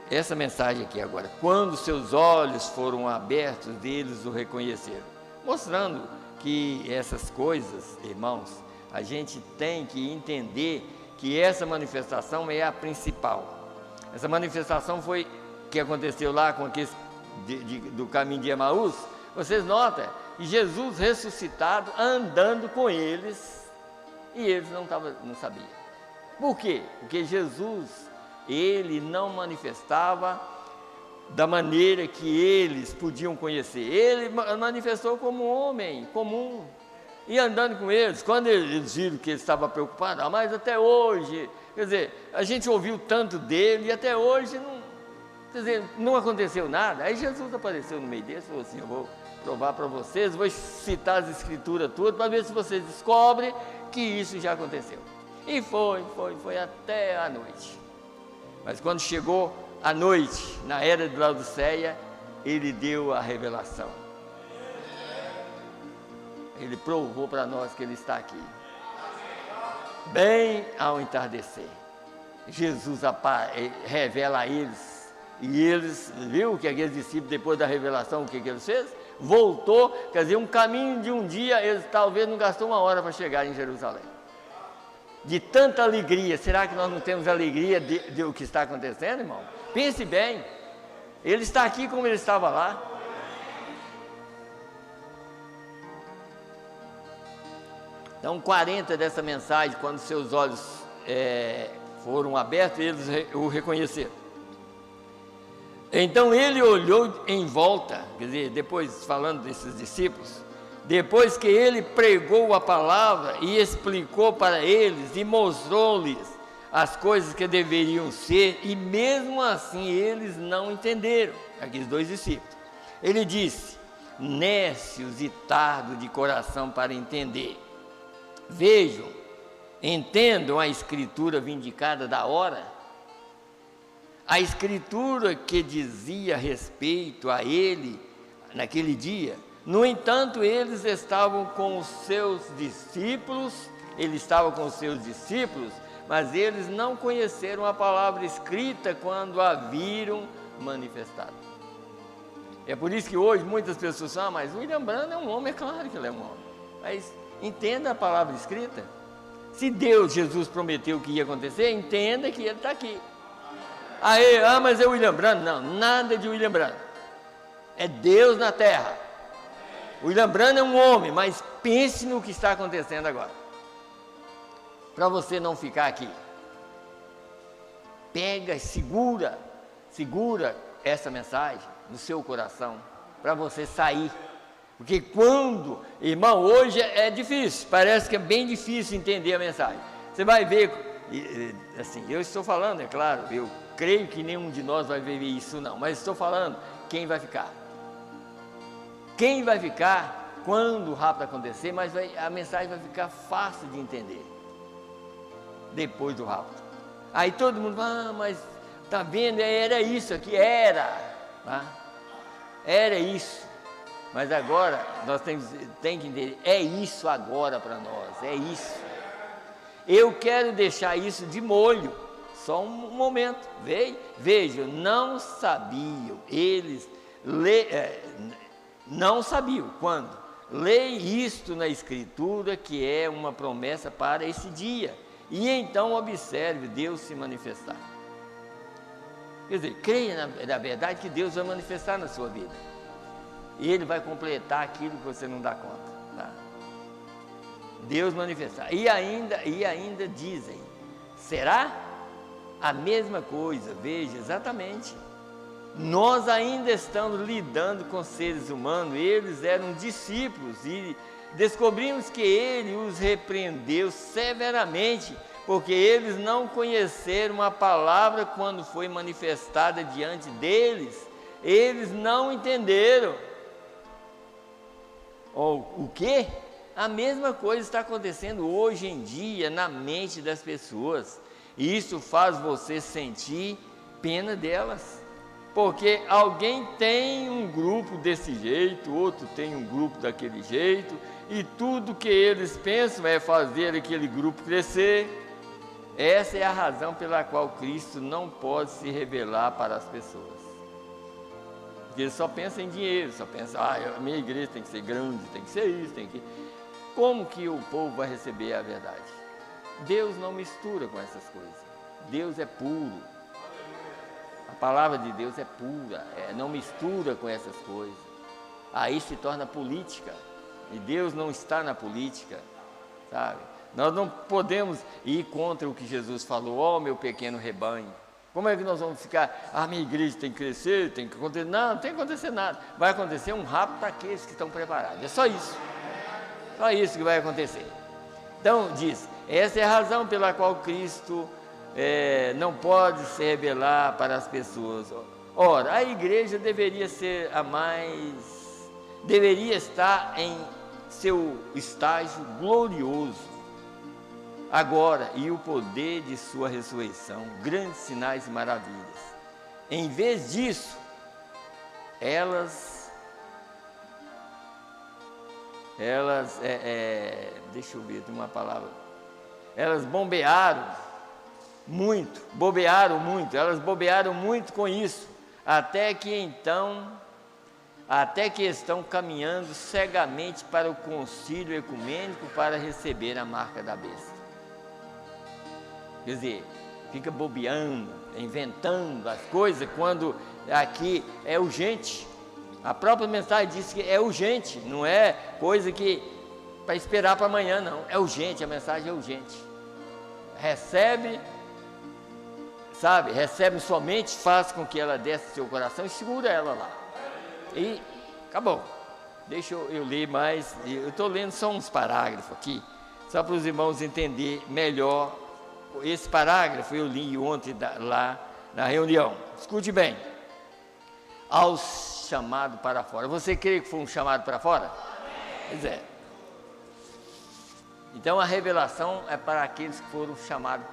essa mensagem aqui agora. Quando seus olhos foram abertos, eles o reconheceram. Mostrando que essas coisas, irmãos, a gente tem que entender que essa manifestação é a principal. Essa manifestação foi que aconteceu lá com aqueles do caminho de Emaús. Vocês notam que Jesus ressuscitado andando com eles, e eles não sabiam. Por quê? Porque Jesus, ele não manifestava da maneira que eles podiam conhecer. Ele manifestou como um homem comum, e andando com eles. Quando eles viram que ele estava preocupado, mas até hoje, quer dizer, a gente ouviu tanto dele, e até hoje não aconteceu nada. Aí Jesus apareceu no meio deles e falou assim: eu vou provar para vocês, vou citar as escrituras todas, para ver se vocês descobrem que isso já aconteceu. E foi até a noite. Mas quando chegou a noite, na era de Laodiceia, ele deu a revelação. Ele provou para nós que ele está aqui. Bem ao entardecer, Jesus revela a eles. E eles, viu que aqueles discípulos, depois da revelação, o que eles fez? Voltou, quer dizer, um caminho de um dia, eles talvez não gastou uma hora para chegar em Jerusalém. De tanta alegria. Será que nós não temos alegria de o que está acontecendo, irmão? Pense bem, ele está aqui como ele estava lá. Então 40 dessa mensagem, quando seus olhos foram abertos, eles o reconheceram. Então ele olhou em volta, quer dizer, depois falando desses discípulos, depois que ele pregou a palavra e explicou para eles e mostrou-lhes as coisas que deveriam ser, e mesmo assim eles não entenderam, aqueles dois discípulos. Ele disse: nécios e tardos de coração para entender. Vejam, entendam a escritura vindicada da hora. A escritura que dizia respeito a ele naquele dia. No entanto, eles estavam com os seus discípulos, mas eles não conheceram a palavra escrita quando a viram manifestada. É por isso que hoje muitas pessoas falam, mas William Branham é um homem, é claro que ele é um homem. Mas entenda a palavra escrita. Se Jesus prometeu que ia acontecer, entenda que ele está aqui. Mas é William Branham? Não, nada de William Branham. É Deus na terra. William Branham é um homem, mas pense no que está acontecendo agora. Para você não ficar aqui. Pega, segura essa mensagem no seu coração, para você sair. Porque irmão, hoje é difícil, parece que é bem difícil entender a mensagem. Você vai ver, assim, eu estou falando, é claro, eu creio que nenhum de nós vai ver isso não, mas estou falando quem vai ficar. Quem vai ficar quando o rapto acontecer, mas a mensagem vai ficar fácil de entender depois do rapto. Aí todo mundo fala, mas tá vendo, era isso aqui, tá? Era isso, mas agora nós temos que entender, é isso agora para nós, é isso. Eu quero deixar isso de molho, só um momento. Vejam, não sabiam, eles não sabiam quando. Leia isto na Escritura, que é uma promessa para esse dia, e então observe Deus se manifestar. Quer dizer, creia na verdade que Deus vai manifestar na sua vida, e Ele vai completar aquilo que você não dá conta, tá? Deus manifestar, e ainda dizem, será? A mesma coisa, veja, exatamente. Nós ainda estamos lidando com seres humanos, eles eram discípulos e descobrimos que Ele os repreendeu severamente, porque eles não conheceram a palavra quando foi manifestada diante deles, eles não entenderam. O quê? A mesma coisa está acontecendo hoje em dia na mente das pessoas, e isso faz você sentir pena delas. Porque alguém tem um grupo desse jeito, outro tem um grupo daquele jeito, e tudo que eles pensam é fazer aquele grupo crescer. Essa é a razão pela qual Cristo não pode se revelar para as pessoas. Porque eles só pensam em dinheiro, só pensam, a minha igreja tem que ser grande, tem que ser isso, tem que... Como que o povo vai receber a verdade? Deus não mistura com essas coisas. Deus é puro. A palavra de Deus é pura, não mistura com essas coisas. Aí se torna política, e Deus não está na política, sabe? Nós não podemos ir contra o que Jesus falou, meu pequeno rebanho. Como é que nós vamos ficar, minha igreja tem que crescer, tem que acontecer? Não tem que acontecer nada. Vai acontecer um rapto para aqueles que estão preparados, é só isso. Só isso que vai acontecer. Então diz, essa é a razão pela qual Cristo não pode se revelar para as pessoas. Ora, a igreja deveria estar em seu estágio glorioso agora, e o poder de sua ressurreição, grandes sinais e maravilhas. Em vez disso, deixa eu ver, tem uma palavra, elas bobearam muito, elas bobearam muito com isso, até que estão caminhando cegamente para o concílio ecumênico para receber a marca da besta. Quer dizer, fica bobeando, inventando as coisas, quando aqui é urgente. A própria mensagem diz que é urgente, não é coisa que para esperar para amanhã, não. É urgente, a mensagem é urgente. Recebe somente, faz com que ela desce no seu coração e segura ela lá. E acabou. Deixa eu ler mais. Eu estou lendo só uns parágrafos aqui, só para os irmãos entenderem melhor. Esse parágrafo eu li ontem lá na reunião. Escute bem. Aos chamados para fora. Você crê que foi um chamado para fora? Pois é. Então a revelação é para aqueles que foram chamados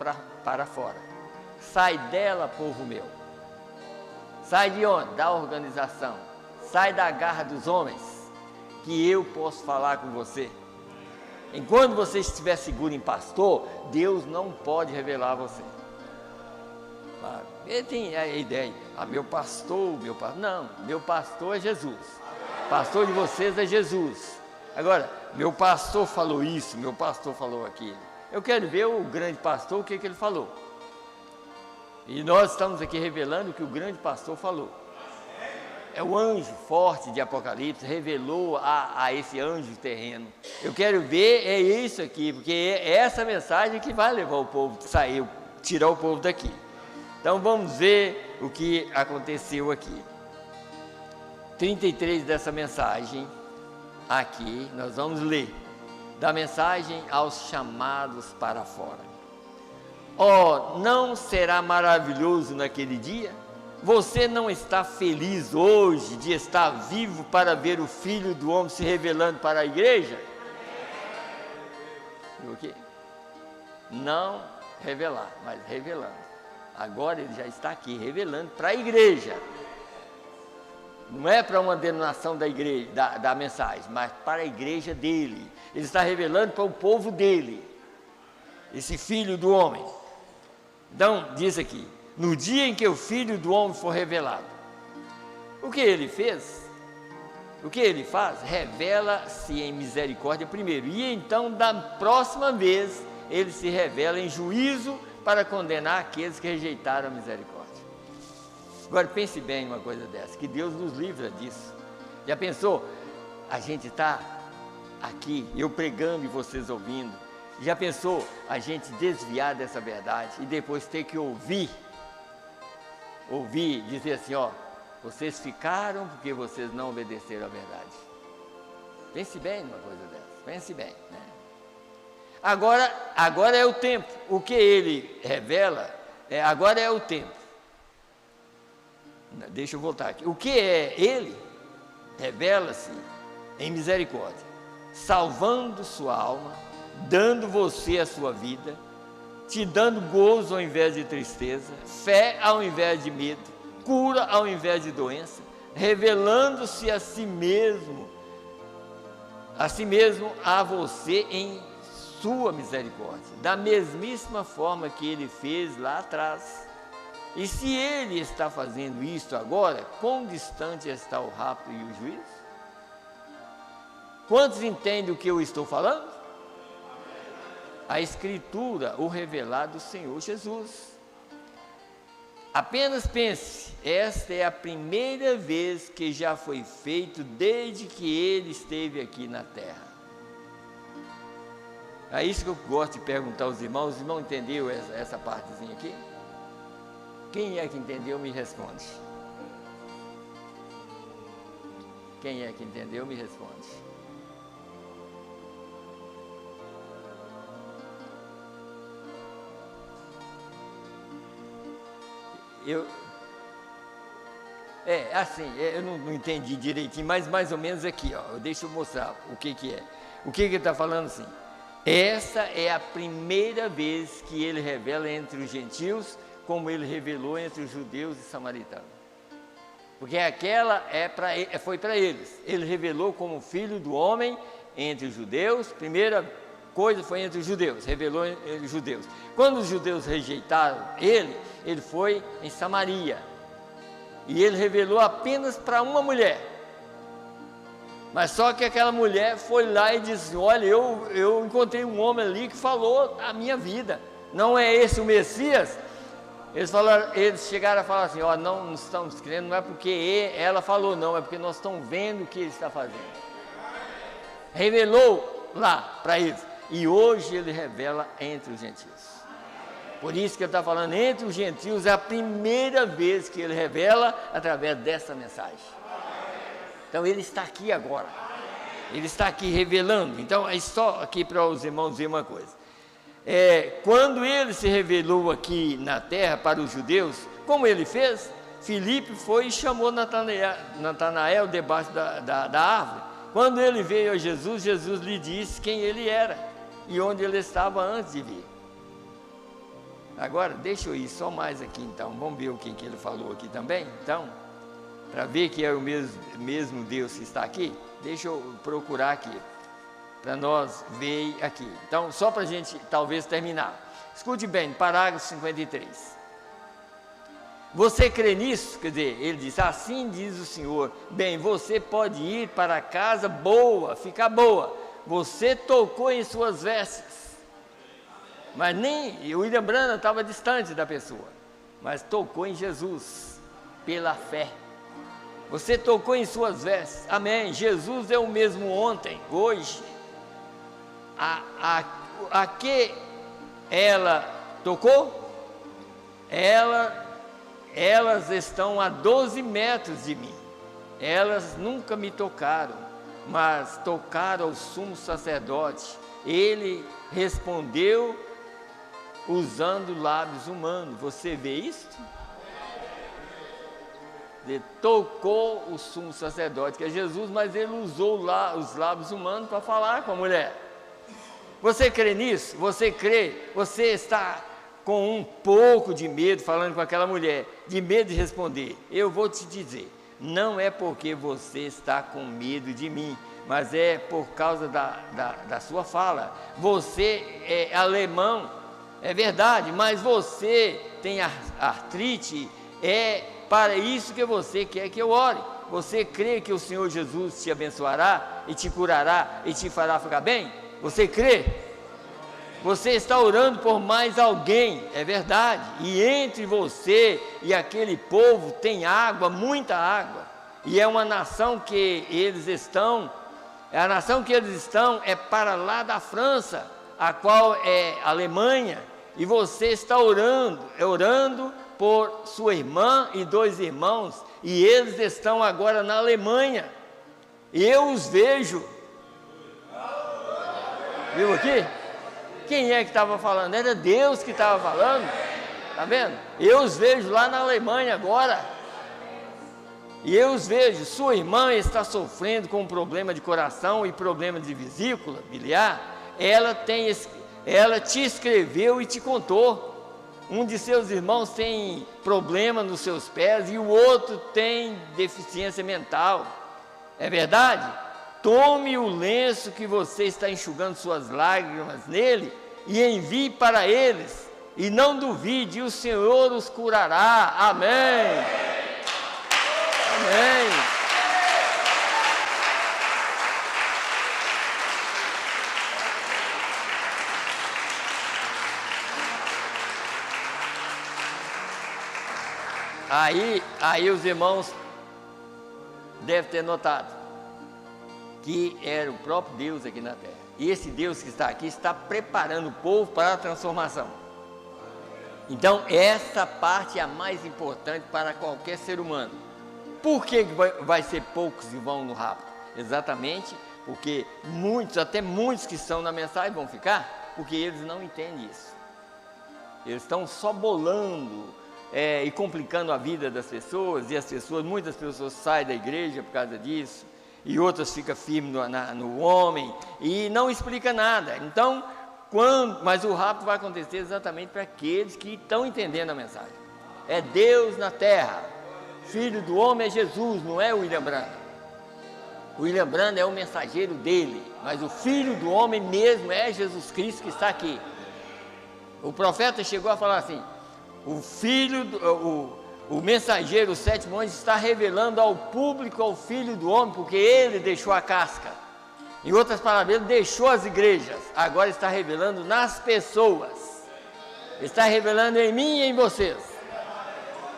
para fora. Sai dela, povo meu. Sai de onde? Da organização. Sai da garra dos homens, que eu posso falar com você. Enquanto você estiver seguro em pastor, Deus não pode revelar a você. Claro. Ele tem a ideia, meu pastor, não, meu pastor é Jesus. Pastor de vocês é Jesus. Agora, meu pastor falou isso, meu pastor falou aquilo. Eu quero ver o grande pastor, o que ele falou. E nós estamos aqui revelando o que o grande pastor falou. É o anjo forte de Apocalipse, revelou a esse anjo terreno. Eu quero ver, é isso aqui, porque é essa mensagem que vai levar o povo a sair, tirar o povo daqui. Então vamos ver o que aconteceu aqui. 33 dessa mensagem, aqui nós vamos ler, da mensagem aos chamados para fora. Não será maravilhoso naquele dia? Você não está feliz hoje de estar vivo para ver o Filho do Homem se revelando para a igreja? O quê? Não revelar, mas revelando. Agora ele já está aqui revelando para a igreja. Não é para uma denominação da igreja, da mensagem, mas para a igreja dele. Ele está revelando para o povo dele, esse Filho do Homem. Então, diz aqui, no dia em que o Filho do Homem for revelado, o que ele fez? O que ele faz? Revela-se em misericórdia primeiro, e então, da próxima vez, ele se revela em juízo para condenar aqueles que rejeitaram a misericórdia. Agora pense bem uma coisa dessa, que Deus nos livra disso. Já pensou? A gente está aqui, eu pregando e vocês ouvindo. Já pensou a gente desviar dessa verdade e depois ter que ouvir, dizer assim, vocês ficaram porque vocês não obedeceram à verdade. Pense bem numa coisa dessa, pense bem, né? Agora é o tempo. O que ele revela, agora é o tempo. Deixa eu voltar aqui. O que é ele? Revela-se em misericórdia, salvando sua alma, dando você a sua vida, te dando gozo ao invés de tristeza, fé ao invés de medo, cura ao invés de doença, revelando-se a si mesmo a você em sua misericórdia, da mesmíssima forma que ele fez lá atrás. E se ele está fazendo isso agora, quão distante está o rapto e o juízo? Quantos entendem o que eu estou falando? A Escritura, o revelado do Senhor Jesus. Apenas pense, esta é a primeira vez que já foi feito desde que ele esteve aqui na terra. É isso que eu gosto de perguntar aos irmãos. Os irmãos entenderam essa partezinha aqui? Quem é que entendeu, me responde. Quem é que entendeu, me responde. Eu não entendi direitinho, mas mais ou menos aqui, deixa eu mostrar o que é. O que ele está falando assim? Essa é a primeira vez que ele revela entre os gentios, como ele revelou entre os judeus e samaritanos. Porque aquela foi para eles. Ele revelou como Filho do Homem entre os judeus. Primeira coisa foi entre os judeus, revelou entre os judeus. Quando os judeus rejeitaram ele foi em Samaria. E ele revelou apenas para uma mulher. Mas só que aquela mulher foi lá e disse, olha, eu encontrei um homem ali que falou a minha vida. Não é esse o Messias? Eles chegaram a falar assim, não estamos crendo, não é porque ela falou não, é porque nós estamos vendo o que ele está fazendo. Revelou lá para eles. E hoje ele revela entre os gentios. Por isso que ele está falando entre os gentios, é a primeira vez que ele revela através dessa mensagem. Então ele está aqui agora. Ele está aqui revelando. Então é só aqui para os irmãos ver uma coisa. Quando ele se revelou aqui na terra para os judeus, como ele fez? Filipe foi e chamou Natanael debaixo da árvore. Quando ele veio a Jesus, Jesus lhe disse quem ele era e onde ele estava antes de vir. Agora, deixa eu ir só mais aqui então, vamos ver o que ele falou aqui também, então, para ver que é o mesmo Deus que está aqui, deixa eu procurar aqui, para nós ver aqui. Então, só para a gente talvez terminar. Escute bem, parágrafo 53. Você crê nisso? Quer dizer, ele diz, assim diz o Senhor, bem, você pode ir para a casa boa, ficar boa, você tocou em suas vestes. Mas nem, o William Branham estava distante da pessoa, mas tocou em Jesus, pela fé. Você tocou em suas vestes, amém. Jesus é o mesmo ontem, hoje. A que ela tocou? Elas estão a 12 metros de mim. Elas nunca me tocaram, mas tocaram ao sumo sacerdote. Ele respondeu usando lábios humanos. Você vê isso? Ele tocou o sumo sacerdote, que é Jesus, mas ele usou lá os lábios humanos para falar com a mulher. Você crê nisso? Você crê? Você está com um pouco de medo falando com aquela mulher, de medo de responder. Eu vou te dizer, não é porque você está com medo de mim, mas é por causa da sua fala. Você é alemão, é verdade, mas você tem artrite, é para isso que você quer que eu ore. Você crê que o Senhor Jesus te abençoará e te curará e te fará ficar bem? Você crê? Você está orando por mais alguém, é verdade, e entre você e aquele povo tem água, muita água, e é uma nação que eles estão, a nação que eles estão é para lá da França, a qual é a Alemanha, e você está orando por sua irmã e 2 irmãos, e eles estão agora na Alemanha, eu os vejo, viu aqui? Quem é que estava falando? Era Deus que estava falando, está vendo? Eu os vejo lá na Alemanha agora, e eu os vejo, sua irmã está sofrendo com um problema de coração e problema de vesícula biliar, ela te escreveu e te contou. Um de seus irmãos tem problema nos seus pés e o outro tem deficiência mental, é verdade? Tome o lenço que você está enxugando suas lágrimas nele e envie para eles, e não duvide, o Senhor os curará, amém, amém. Aí os irmãos devem ter notado que era o próprio Deus aqui na terra, e esse Deus que está aqui está preparando o povo para a transformação. Então essa parte é a mais importante para qualquer ser humano. Por que vai ser poucos que vão no rapto? Exatamente porque até muitos que estão na mensagem vão ficar, porque eles não entendem isso. Eles estão só bolando e complicando a vida das pessoas, e muitas pessoas saem da igreja por causa disso, e outras ficam firmes no homem, e não explica nada. Então, mas o rapto vai acontecer exatamente para aqueles que estão entendendo a mensagem. É Deus na terra, Filho do homem é Jesus, não é o William Branham. O William Branham é o mensageiro dele, mas o Filho do homem mesmo é Jesus Cristo que está aqui. O profeta chegou a falar assim, o mensageiro, o 7º anjo, está revelando ao público, ao Filho do homem, porque ele deixou a casca. Em outras palavras, ele deixou as igrejas, agora está revelando nas pessoas, está revelando em mim e em vocês.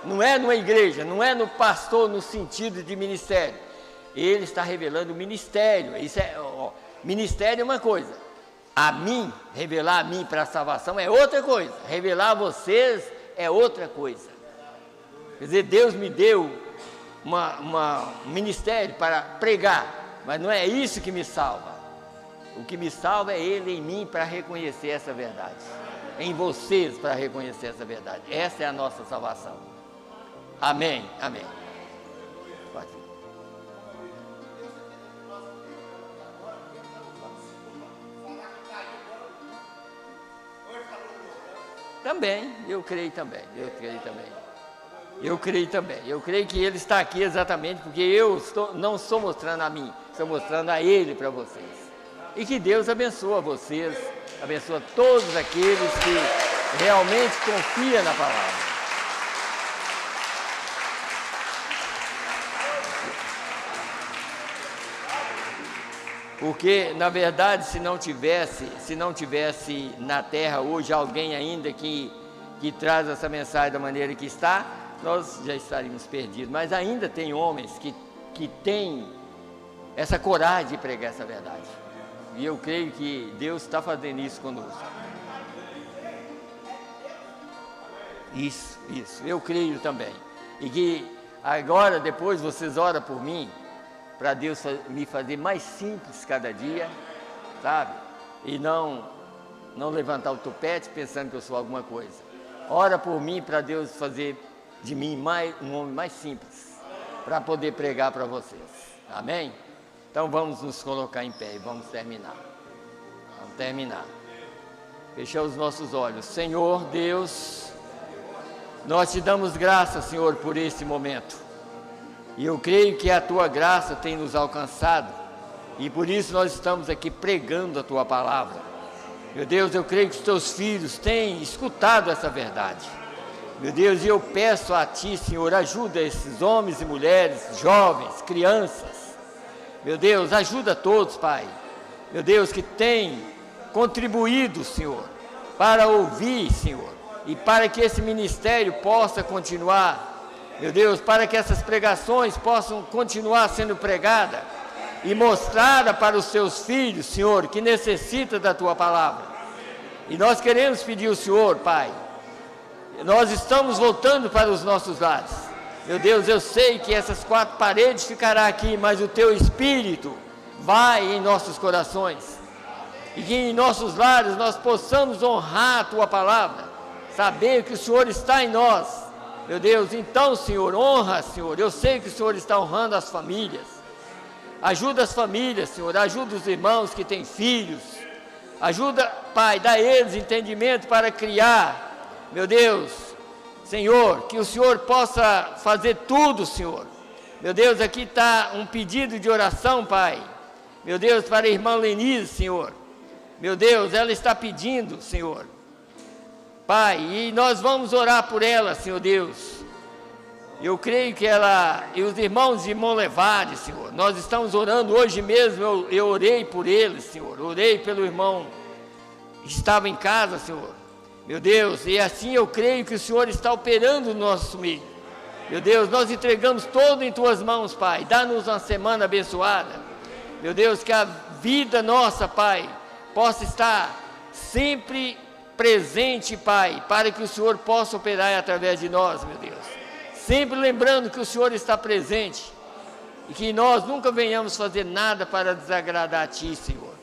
Não é numa igreja, não é no pastor no sentido de ministério, ele está revelando o ministério. Ministério é uma coisa, revelar a mim para a salvação é outra coisa, revelar a vocês é outra coisa. Quer dizer, Deus me deu um ministério para pregar, mas não é isso que me salva. O que me salva é Ele em mim para reconhecer essa verdade, em vocês para reconhecer essa verdade. Essa é a nossa salvação. Amém, amém. Pode vir. Também, eu creio também. Eu creio que Ele está aqui exatamente porque não estou mostrando a mim, estou mostrando a Ele para vocês. E que Deus abençoe vocês, abençoe todos aqueles que realmente confiam na palavra. Porque, na verdade, se não tivesse na terra hoje alguém ainda que traz essa mensagem da maneira que está, nós já estaríamos perdidos. Mas ainda tem homens que têm essa coragem de pregar essa verdade. E eu creio que Deus está fazendo isso conosco. Isso, eu creio também. E que agora, depois, vocês oram por mim, para Deus me fazer mais simples cada dia, sabe? E não levantar o topete pensando que eu sou alguma coisa. Ora por mim para Deus fazer de mim um homem mais simples, para poder pregar para vocês. Amém? Então vamos nos colocar em pé e vamos terminar. Fechar os nossos olhos. Senhor Deus, nós te damos graças, Senhor, por esse momento. E eu creio que a Tua graça tem nos alcançado, e por isso nós estamos aqui pregando a Tua palavra. Meu Deus, eu creio que os Teus filhos têm escutado essa verdade. Meu Deus, e eu peço a Ti, Senhor, ajuda esses homens e mulheres, jovens, crianças. Meu Deus, ajuda todos, Pai. Meu Deus, que têm contribuído, Senhor, para ouvir, Senhor, e para que esse ministério possa continuar. Meu Deus, para que essas pregações possam continuar sendo pregadas e mostrada para os Teus filhos, Senhor, que necessita da Tua palavra. E nós queremos pedir ao Senhor, Pai, nós estamos voltando para os nossos lares. Meu Deus, eu sei que essas 4 paredes ficarão aqui, mas o Teu Espírito vai em nossos corações. E que em nossos lares nós possamos honrar a Tua palavra, saber que o Senhor está em nós. Meu Deus, então, Senhor, honra, Senhor. Eu sei que o Senhor está honrando as famílias. Ajuda as famílias, Senhor. Ajuda os irmãos que têm filhos. Ajuda, Pai, dá a eles entendimento para criar. Meu Deus, Senhor, que o Senhor possa fazer tudo, Senhor. Meu Deus, aqui está um pedido de oração, Pai. Meu Deus, para a irmã Lenise, Senhor. Meu Deus, ela está pedindo, Senhor. Pai, e nós vamos orar por ela, Senhor Deus. Eu creio que ela e os irmãos de Monlevade, Senhor, nós estamos orando hoje mesmo, eu orei por eles, Senhor, orei pelo irmão que estava em casa, Senhor. Meu Deus, e assim eu creio que o Senhor está operando no nosso meio. Meu Deus, nós entregamos todo em Tuas mãos, Pai, dá-nos uma semana abençoada. Meu Deus, que a vida nossa, Pai, possa estar sempre presente, Pai, para que o Senhor possa operar através de nós, meu Deus. Sempre lembrando que o Senhor está presente e que nós nunca venhamos fazer nada para desagradar a Ti, Senhor.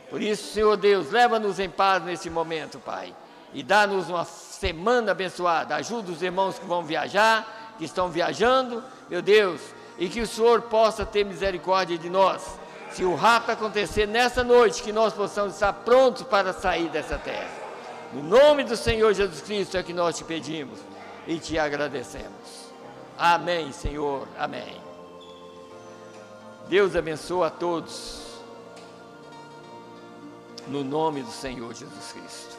Por isso, Senhor Deus, leva-nos em paz nesse momento, Pai, e dá-nos uma semana abençoada. Ajuda os irmãos que vão viajar, que estão viajando, meu Deus, e que o Senhor possa ter misericórdia de nós. Se o rapto acontecer nessa noite, que nós possamos estar prontos para sair dessa terra. No nome do Senhor Jesus Cristo é que nós te pedimos e te agradecemos. Amém, Senhor. Amém. Deus abençoe a todos. No nome do Senhor Jesus Cristo.